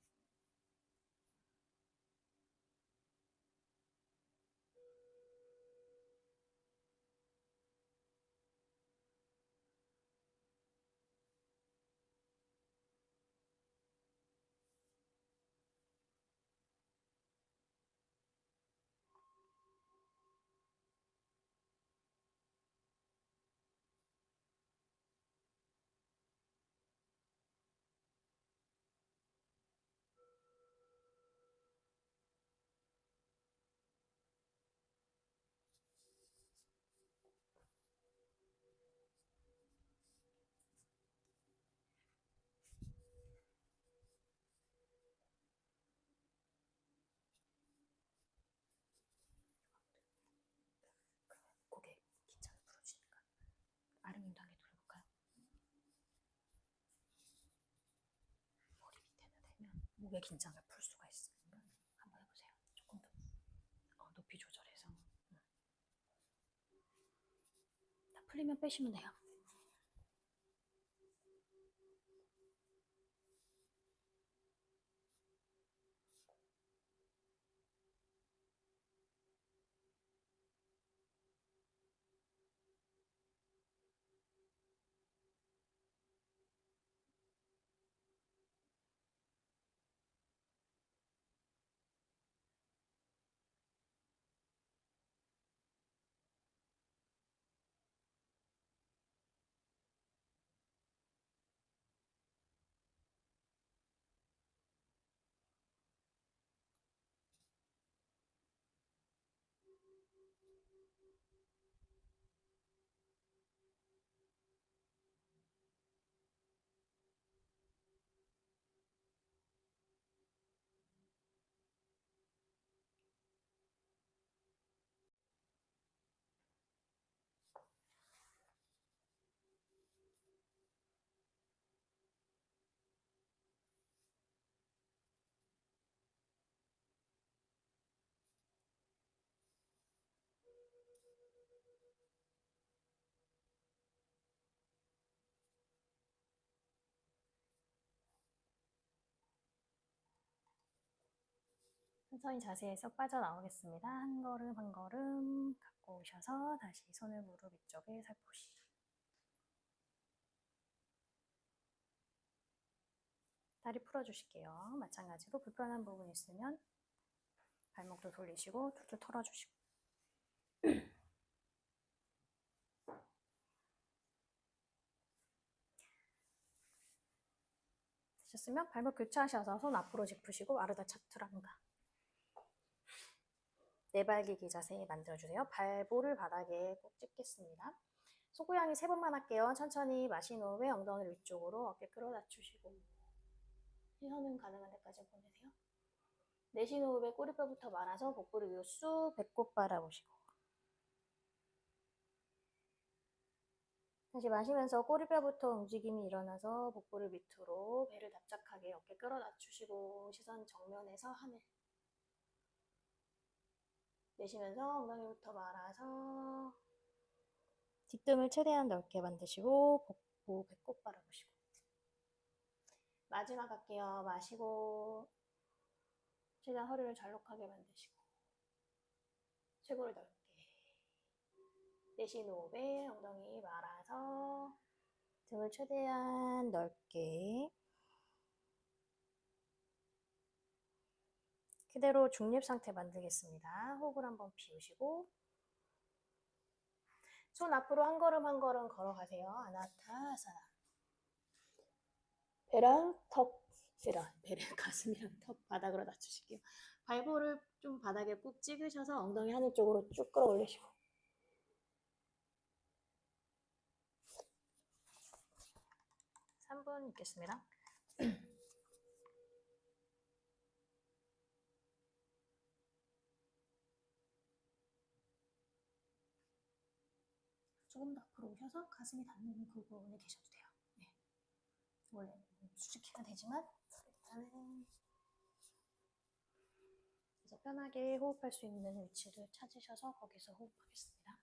고개 긴장을 풀어주니까 아랫님도 한개 돌려볼까요? 머리 밑에는 되면 목의 긴장을 풀 수가 있으니까 한번 해보세요. 조금 더 높이 조절해서 다 풀리면 빼시면 돼요. 천천히 자세에 쏙 빠져나오겠습니다. 한 걸음 한 걸음 갖고 오셔서 다시 손을 무릎 위쪽에 살포시. 다리 풀어주실게요. 마찬가지로 불편한 부분 있으면 발목도 돌리시고 툴툴 털어주시고. 되셨으면 발목 교차하셔서 손 앞으로 짚으시고 아르다 차투랑가. 네발기기 자세 만들어주세요. 발볼을 바닥에 꼭 찍겠습니다. 소고양이 3번만 할게요. 천천히 마신 호흡에 엉덩이를 위쪽으로 어깨 끌어다 주시고 시선은 가능한 데까지 보내세요. 내쉬는 호흡에 꼬리뼈부터 말아서 복부를 위로 쑥 배꼽 바라보시고 다시 마시면서 꼬리뼈부터 움직임이 일어나서 복부를 밑으로 배를 납작하게 어깨 끌어다주시고 시선 정면에서 하늘. 내쉬면서 엉덩이부터 말아서 뒷등을 최대한 넓게 만드시고 복부 배꼽 바라보시고 마지막 할게요. 마시고 최대한 허리를 잘록하게 만드시고 쇄골을 넓게 내쉬는 호흡에 엉덩이 말아서 등을 최대한 넓게 그대로 중립 상태 만들겠습니다. 호흡을 한번 비우시고 손 앞으로 한 걸음 한 걸음 걸어가세요. 아나타사나. 배랑 턱, 배랑 가슴이랑 턱 바닥으로 낮추실게요. 발볼을 좀 바닥에 꾹 찍으셔서 엉덩이 하늘 쪽으로 쭉 끌어올리시고. (3분) 있겠습니다. 조금 더 앞으로 오셔서 가슴이 닿는 그 부분에 계셔도 돼요. 네. 원래 수직해야 되지만 일단은 그래서 편하게 호흡할 수 있는 위치를 찾으셔서 거기서 호흡하겠습니다.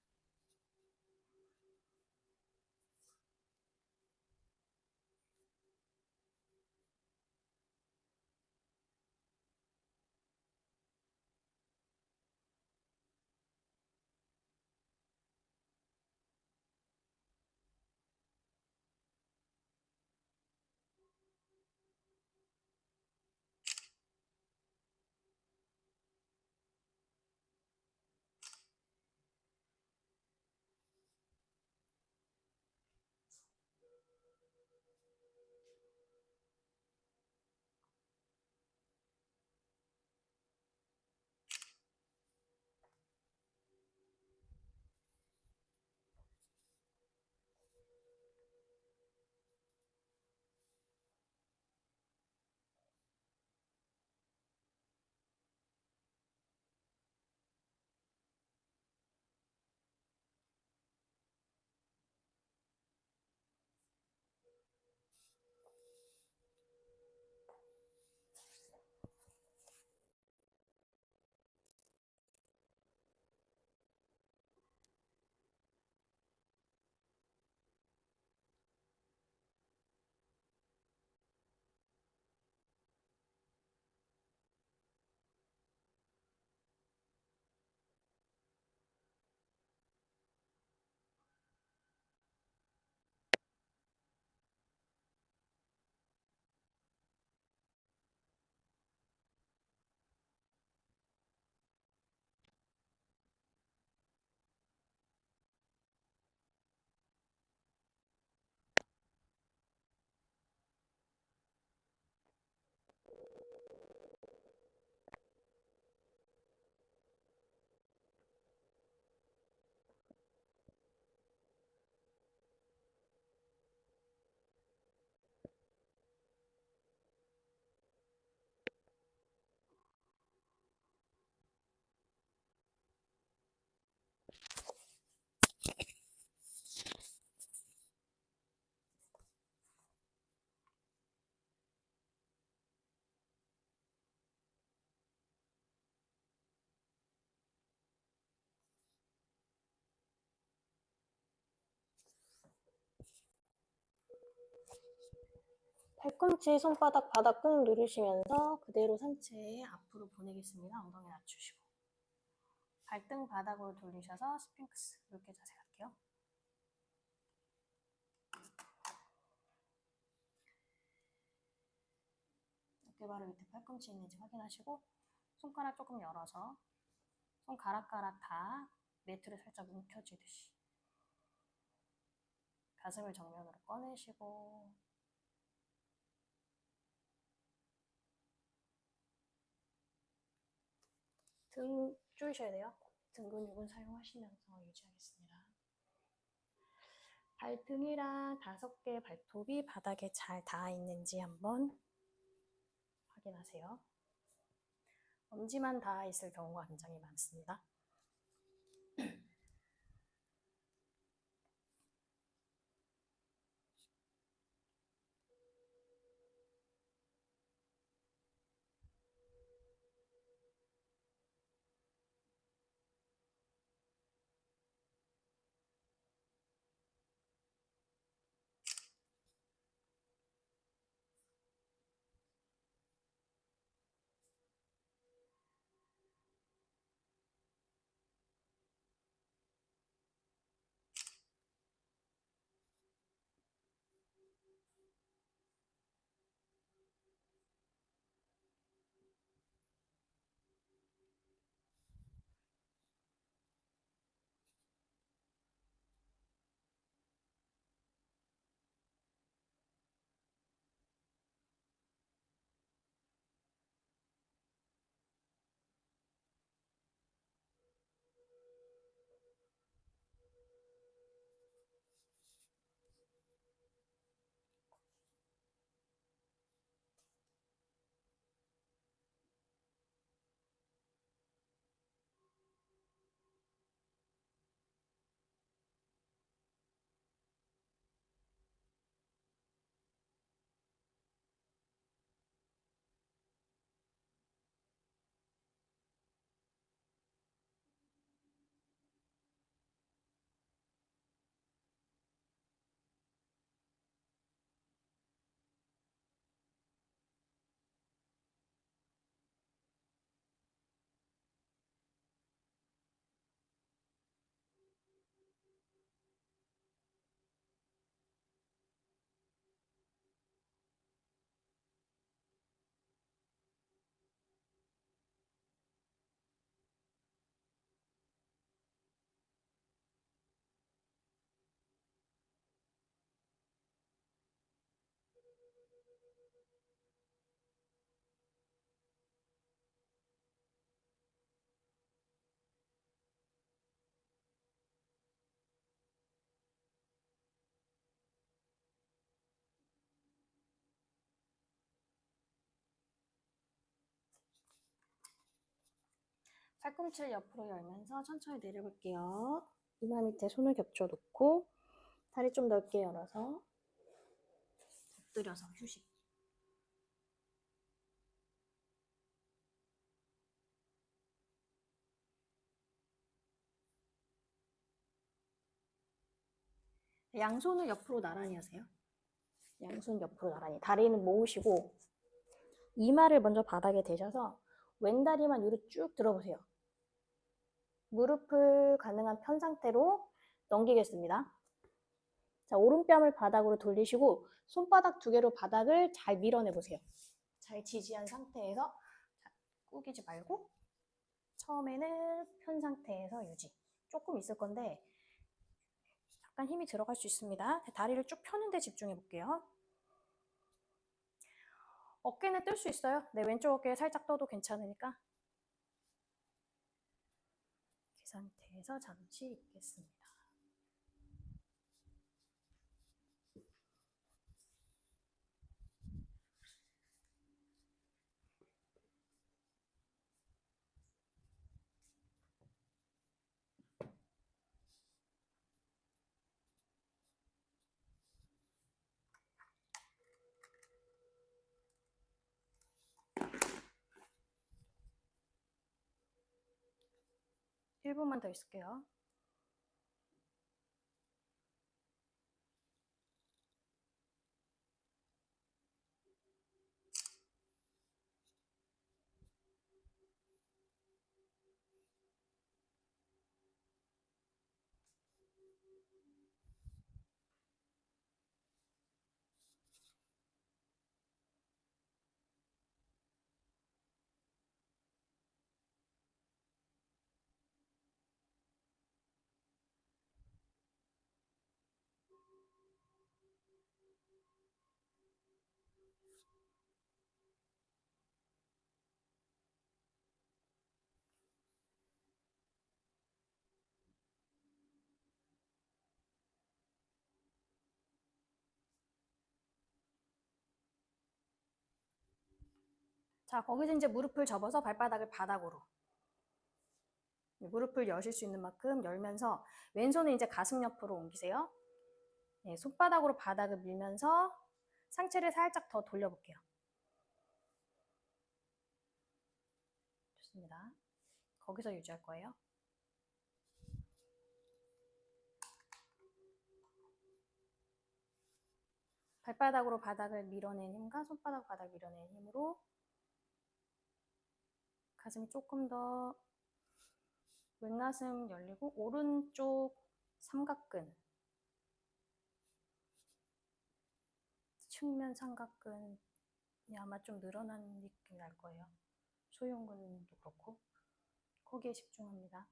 발꿈치 손바닥 바닥 꾹 누르시면서 그대로 상체 앞으로 보내겠습니다. 엉덩이 낮추시고 발등 바닥으로 돌리셔서 스핑크스 이렇게 자세 갈게요. 어깨바로 밑에 팔꿈치 있는지 확인하시고 손가락 조금 열어서 손가락가락 다 매트를 살짝 움켜쥐듯이 가슴을 정면으로 꺼내시고 등 조이셔야 돼요. 등 근육은 사용하시면서 유지하겠습니다. 발등이랑 5개 발톱이 바닥에 잘 닿아 있는지 한번 확인하세요. 엄지만 닿아 있을 경우가 굉장히 많습니다. 팔꿈치를 옆으로 열면서 천천히 내려볼게요. 이마 밑에 손을 겹쳐 놓고 다리 좀 넓게 열어서 엎드려서 휴식. 양손을 옆으로 나란히 하세요. 양손 옆으로 나란히. 다리는 모으시고 이마를 먼저 바닥에 대셔서 왼다리만 위로 쭉 들어보세요. 무릎을 가능한 편 상태로 넘기겠습니다. 자, 오른뺨을 바닥으로 돌리시고 손바닥 두 개로 바닥을 잘 밀어내 보세요. 잘 지지한 상태에서 꾸기지 말고 처음에는 편 상태에서 유지. 조금 있을 건데 약간 힘이 들어갈 수 있습니다. 다리를 쭉 펴는 데 집중해 볼게요. 어깨는 뜰 수 있어요. 네, 왼쪽 어깨 살짝 떠도 괜찮으니까. 이 상태에서 잠시 있겠습니다. (1분만) 더 있을게요. 자, 거기서 이제 무릎을 접어서 발바닥을 바닥으로. 무릎을 여실 수 있는 만큼 열면서 왼손은 이제 가슴 옆으로 옮기세요. 네, 손바닥으로 바닥을 밀면서 상체를 살짝 더 돌려볼게요. 좋습니다. 거기서 유지할 거예요. 발바닥으로 바닥을 밀어낸 힘과 손바닥 바닥 밀어낸 힘으로 가슴이 조금 더 왼가슴 열리고 오른쪽 삼각근 측면 삼각근이 아마 좀 늘어난 느낌이 날 거예요. 소흉근도 그렇고 거기에 집중합니다.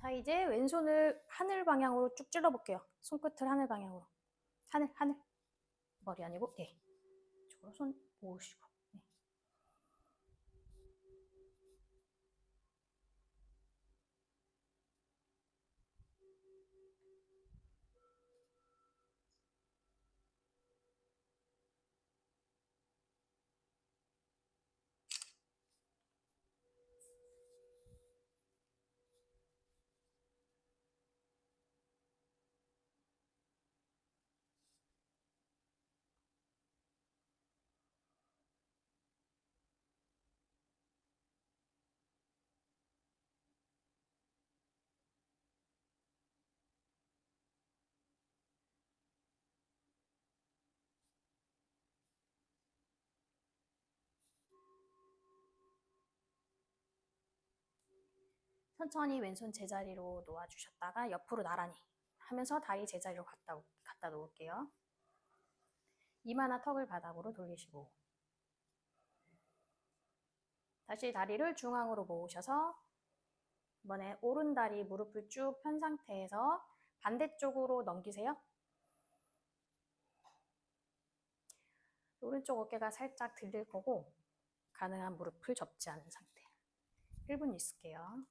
자, 이제 왼손을 하늘 방향으로 쭉 찔러 볼게요. 손끝을 하늘 방향으로. 하늘, 하늘. 머리 아니고, 네. 이쪽으로 손 모으시고. 네. 천천히 왼손 제자리로 놓아주셨다가 옆으로 나란히 하면서 다리 제자리로 갖다 놓을게요. 이마나 턱을 바닥으로 돌리시고 다시 다리를 중앙으로 모으셔서 이번에 오른 다리 무릎을 쭉 편 상태에서 반대쪽으로 넘기세요. 오른쪽 어깨가 살짝 들릴 거고 가능한 무릎을 접지 않은 상태. 1분 있을게요.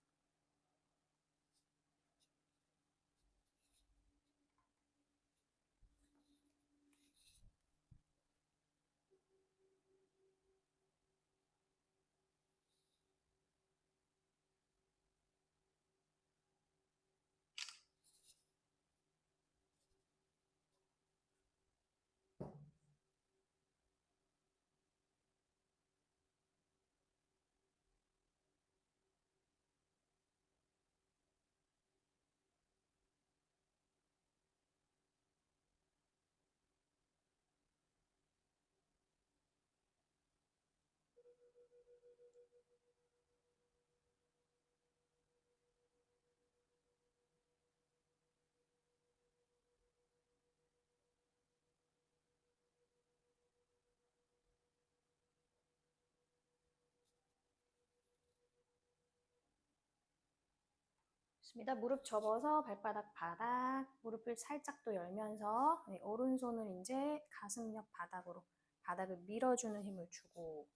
좋습니다. 무릎 접어서 발바닥 바닥, 무릎을 살짝 또 열면서 오른손을 이제 가슴옆 바닥으로 바닥을 밀어주는 힘을 주고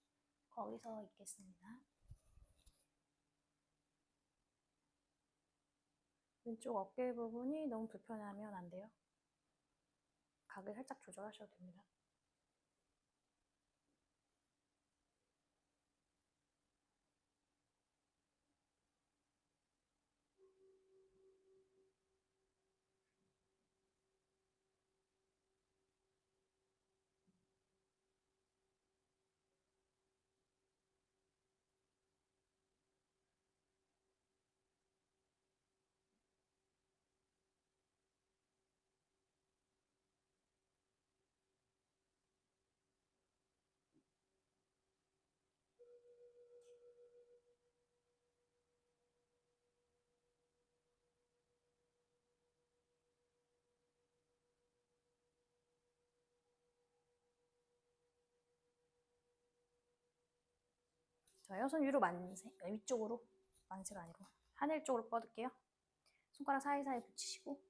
거기서 있겠습니다. 왼쪽 어깨 부분이 너무 불편하면 안 돼요. 각을 살짝 조절하셔도 됩니다. 자, 여손 위로 만세, 위쪽으로, 만세가 아니고 하늘 쪽으로 뻗을게요. 손가락 사이사이 붙이시고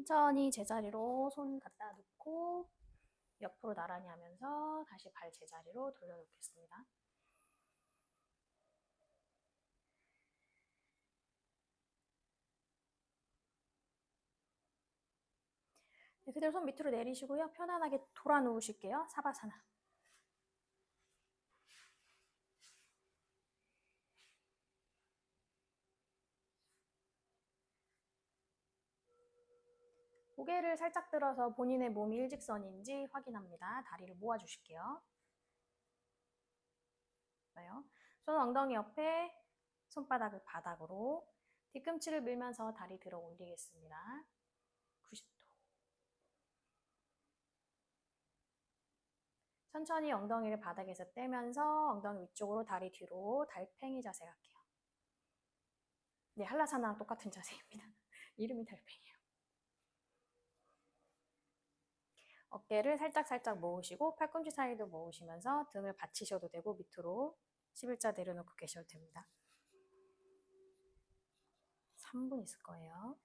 천천히 제자리로 손 갖다 놓고 옆으로 나란히 하면서 다시 발 제자리로 돌려놓겠습니다. 네, 그대로 손 밑으로 내리시고요. 편안하게 돌아 누우실게요. 사바사나. 고개를 살짝 들어서 본인의 몸이 일직선인지 확인합니다. 다리를 모아주실게요. 손 엉덩이 옆에 손바닥을 바닥으로 뒤꿈치를 밀면서 다리 들어 올리겠습니다. 90도. 천천히 엉덩이를 바닥에서 떼면서 엉덩이 위쪽으로 다리 뒤로 달팽이 자세 갈게요. 네, 한라사나랑 똑같은 자세입니다. 이름이 달팽이에요. 어깨를 살짝 모으시고 팔꿈치 사이도 모으시면서 등을 받치셔도 되고 밑으로 11자 내려놓고 계셔도 됩니다. 3분 있을 거예요.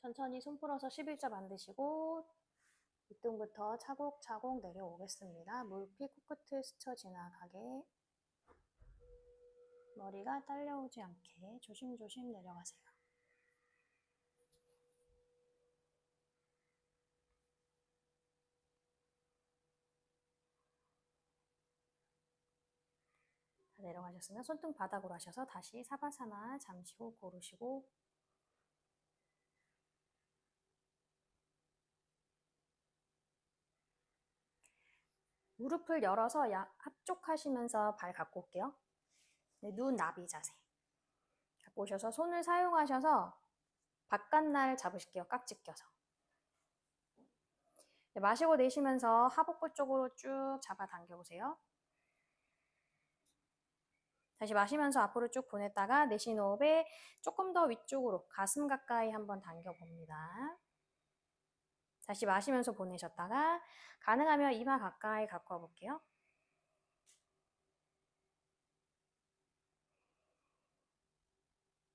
천천히 손 풀어서 11자 만드시고 밑둥부터 차곡차곡 내려오겠습니다. 물피 코끝을 스쳐 지나가게 머리가 딸려오지 않게 조심조심 내려가세요. 다 내려가셨으면 손등 바닥으로 하셔서 다시 사바사나 잠시 후 고르시고 무릎을 열어서 합쪽하시면서 발 갖고 올게요. 네, 눈 나비 자세 갖고 오셔서 손을 사용하셔서 바깥날 잡으실게요. 깍지 껴서. 네, 마시고 내쉬면서 하복부 쪽으로 쭉 잡아당겨 보세요. 다시 마시면서 앞으로 쭉 보냈다가 내쉬는 호흡에 조금 더 위쪽으로 가슴 가까이 한번 당겨봅니다. 다시 마시면서 보내셨다가 가능하면 이마 가까이 갖고 와볼게요.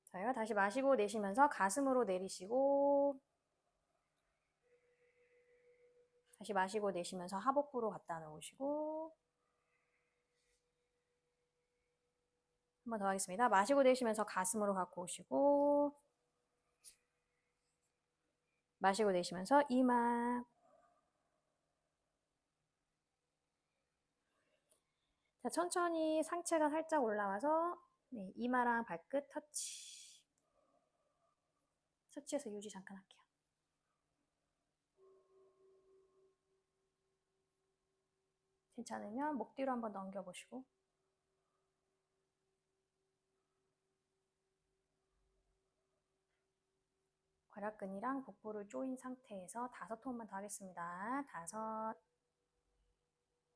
저요. 다시 마시고 내쉬면서 가슴으로 내리시고 다시 마시고 내쉬면서 하복부로 갖다 놓으시고 한 번 더 하겠습니다. 마시고 내쉬면서 가슴으로 갖고 오시고 마시고 내쉬면서 이마 자, 천천히 상체가 살짝 올라와서 네, 이마랑 발끝 터치해서 유지 잠깐 할게요. 괜찮으면 목 뒤로 한번 넘겨보시고 괄약근이랑 복부를 조인 상태에서 5톤만 더 하겠습니다. 5,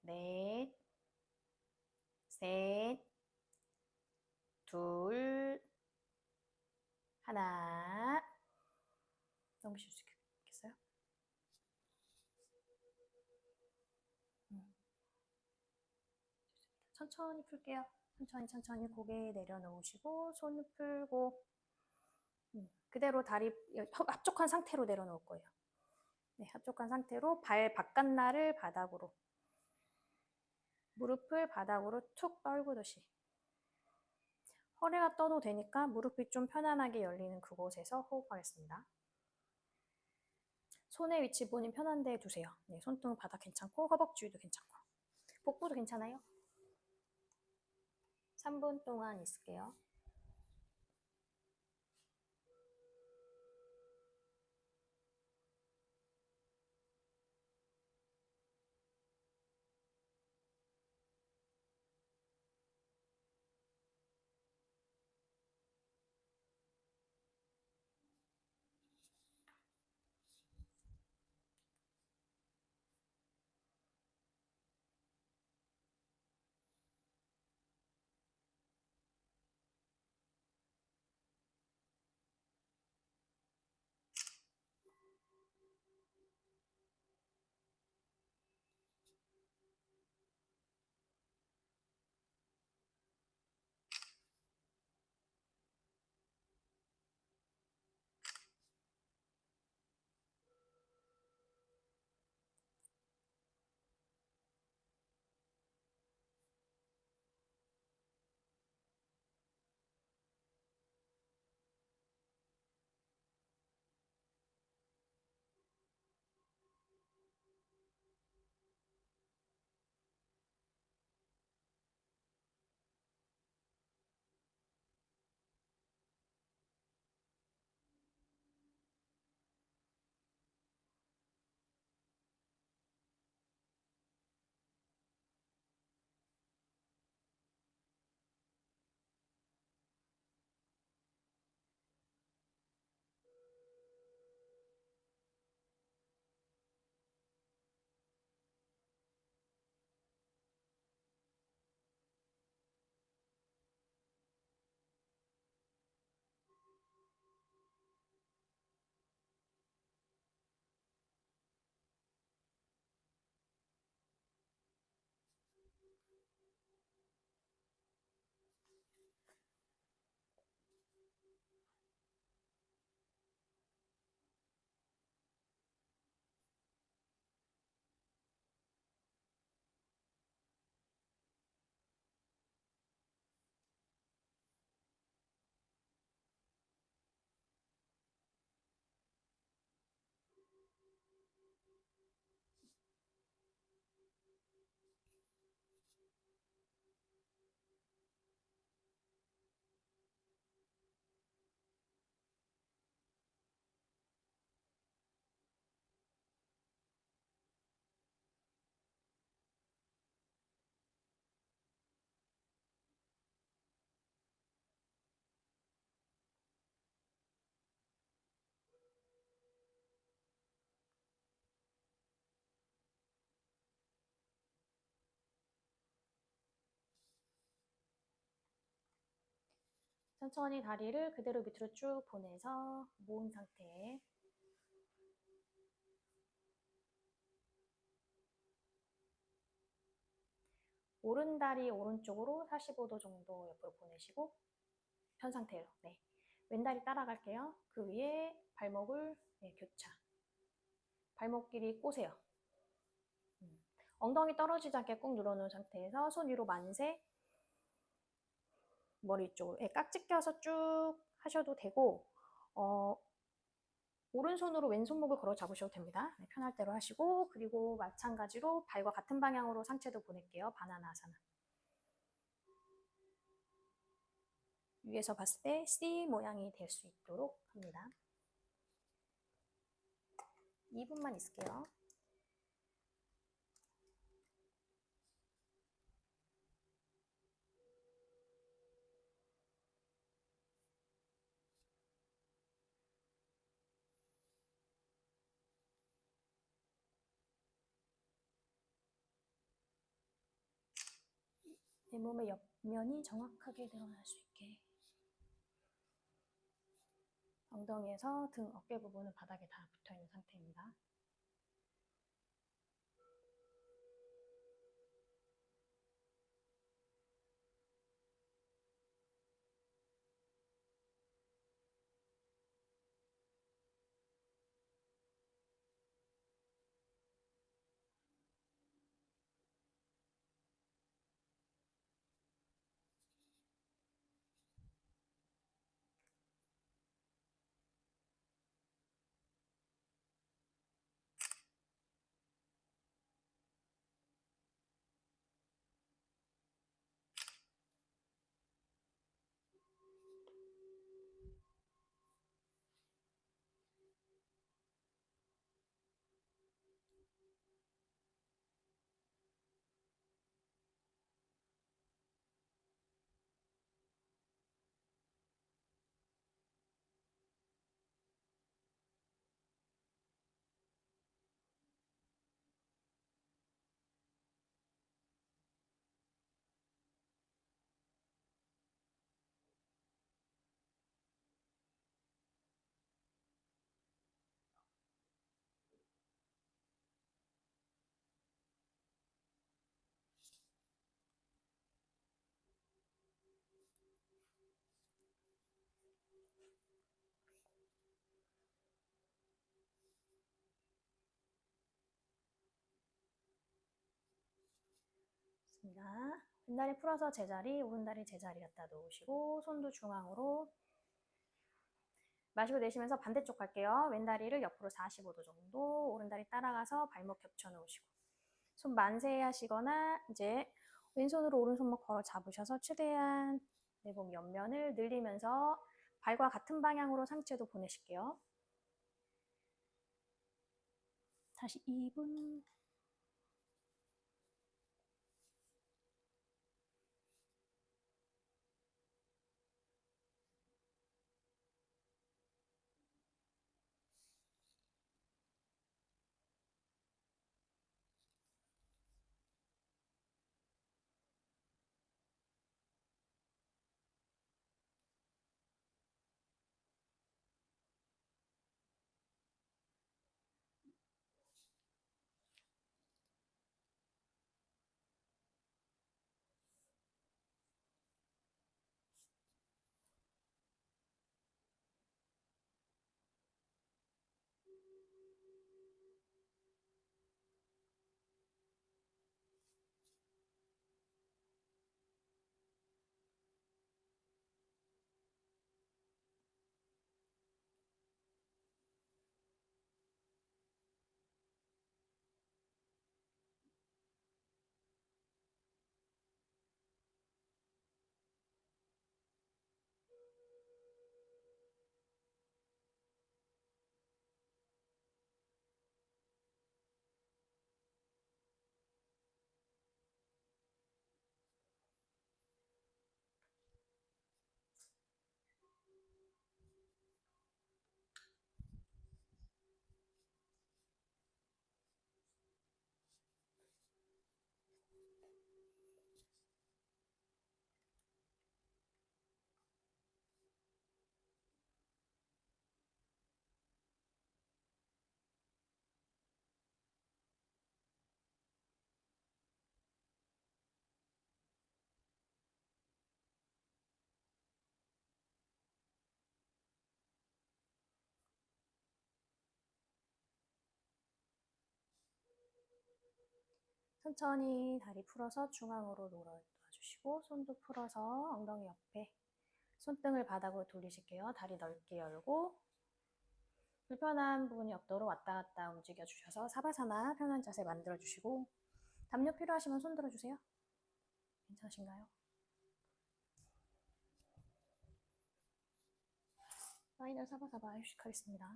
넷, 셋, 둘, 하나. 넘기실 수 있겠어요? 천천히 풀게요. 천천히 고개 내려놓으시고 손을 풀고 그대로 다리 합쪽한 상태로 내려놓을 거예요. 네, 합쪽한 상태로 발 바깥날을 바닥으로 무릎을 바닥으로 툭 떨구듯이 허리가 떠도 되니까 무릎이 좀 편안하게 열리는 그곳에서 호흡하겠습니다. 손의 위치 본인 편한 데 두세요. 네, 손등 바닥 괜찮고 허벅지도 괜찮고 복부도 괜찮아요. 3분 동안 있을게요. 천천히 다리를 그대로 밑으로 쭉 보내서 모은 상태. 오른 다리 오른쪽으로 45도 정도 옆으로 보내시고 편 상태로. 네. 왼다리 따라갈게요. 그 위에 발목을 교차. 발목끼리 꼬세요. 엉덩이 떨어지지 않게 꾹 눌러놓은 상태에서 손 위로 만세. 머리 쪽으로 깍지 껴서 쭉 하셔도 되고 오른손으로 왼손목을 걸어 잡으셔도 됩니다. 네, 편할 대로 하시고 그리고 마찬가지로 발과 같은 방향으로 상체도 보낼게요. 바나나 아사나. 위에서 봤을 때 C 모양이 될 수 있도록 합니다. 2분만 있을게요. 내 몸의 옆면이 정확하게 드러날 수 있게 엉덩이에서 등, 어깨 부분은 바닥에 다 붙어있는 상태입니다. 좋습니다. 왼다리 풀어서 제자리, 오른다리 제자리 갖다 놓으시고 손도 중앙으로 마시고 내쉬면서 반대쪽 갈게요. 왼다리를 옆으로 45도 정도, 오른다리 따라가서 발목 겹쳐 놓으시고 손 만세 하시거나 이제 왼손으로 오른손목 걸어 잡으셔서 최대한 내 몸 옆면을 늘리면서 발과 같은 방향으로 상체도 보내실게요. 다시 2분. 천천히 다리 풀어서 중앙으로 놓아주시고 손도 풀어서 엉덩이 옆에 손등을 바닥으로 돌리실게요. 다리 넓게 열고 불편한 부분이 없도록 왔다 갔다 움직여 주셔서 사바사나 편한 자세 만들어 주시고 담요 필요하시면 손 들어주세요. 괜찮으신가요? 파이널 사바사바 휴식하겠습니다.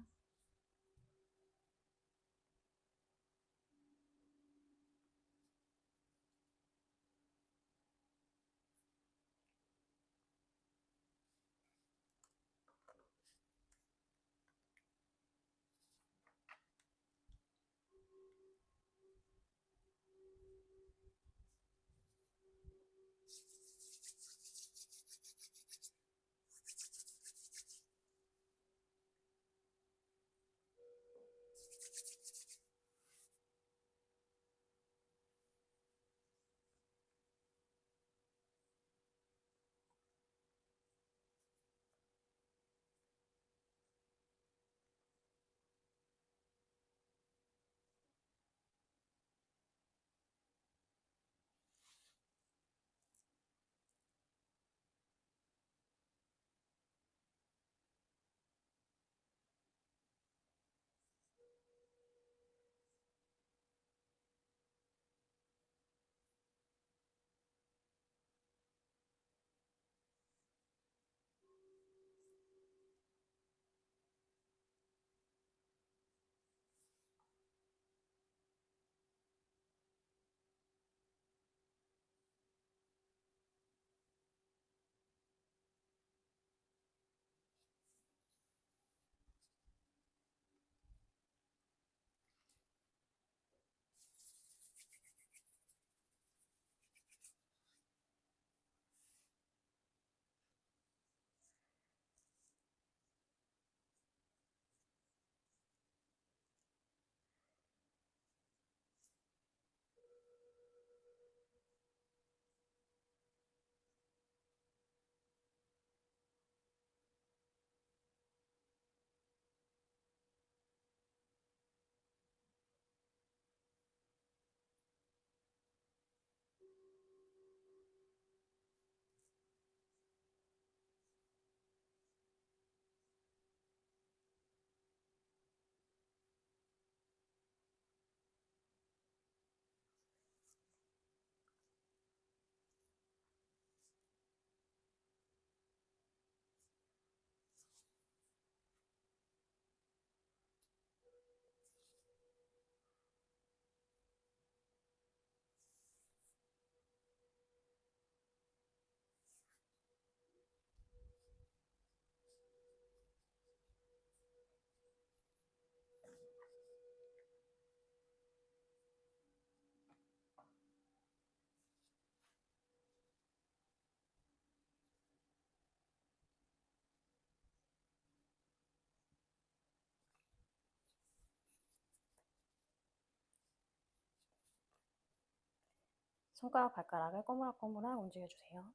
손가락 발가락을 꼬무락꼬무락 움직여주세요.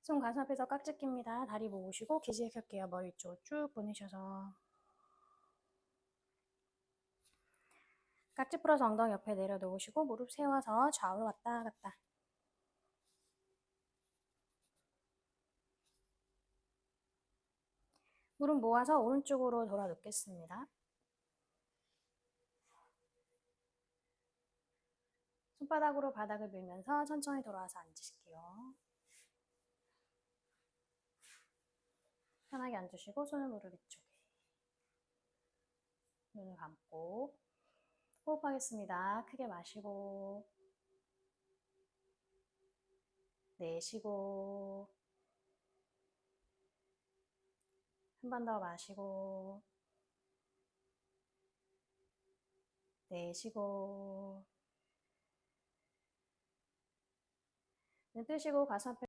손 가슴 앞에서 깍지 낍니다. 다리 모으시고 기지개 켤게요. 머리 쪽 쭉 보내셔서 깍지 풀어서 엉덩이 옆에 내려놓으시고 무릎 세워서 좌우로 왔다 갔다. 무릎 모아서 오른쪽으로 돌아 눕겠습니다. 손바닥으로 바닥을 밀면서 천천히 돌아와서 앉으실게요. 편하게 앉으시고 손을 무릎 위쪽에. 눈을 감고 호흡하겠습니다. 크게 마시고 내쉬고 한 번 더 마시고 내쉬고 눈 뜨시고 가슴 앞에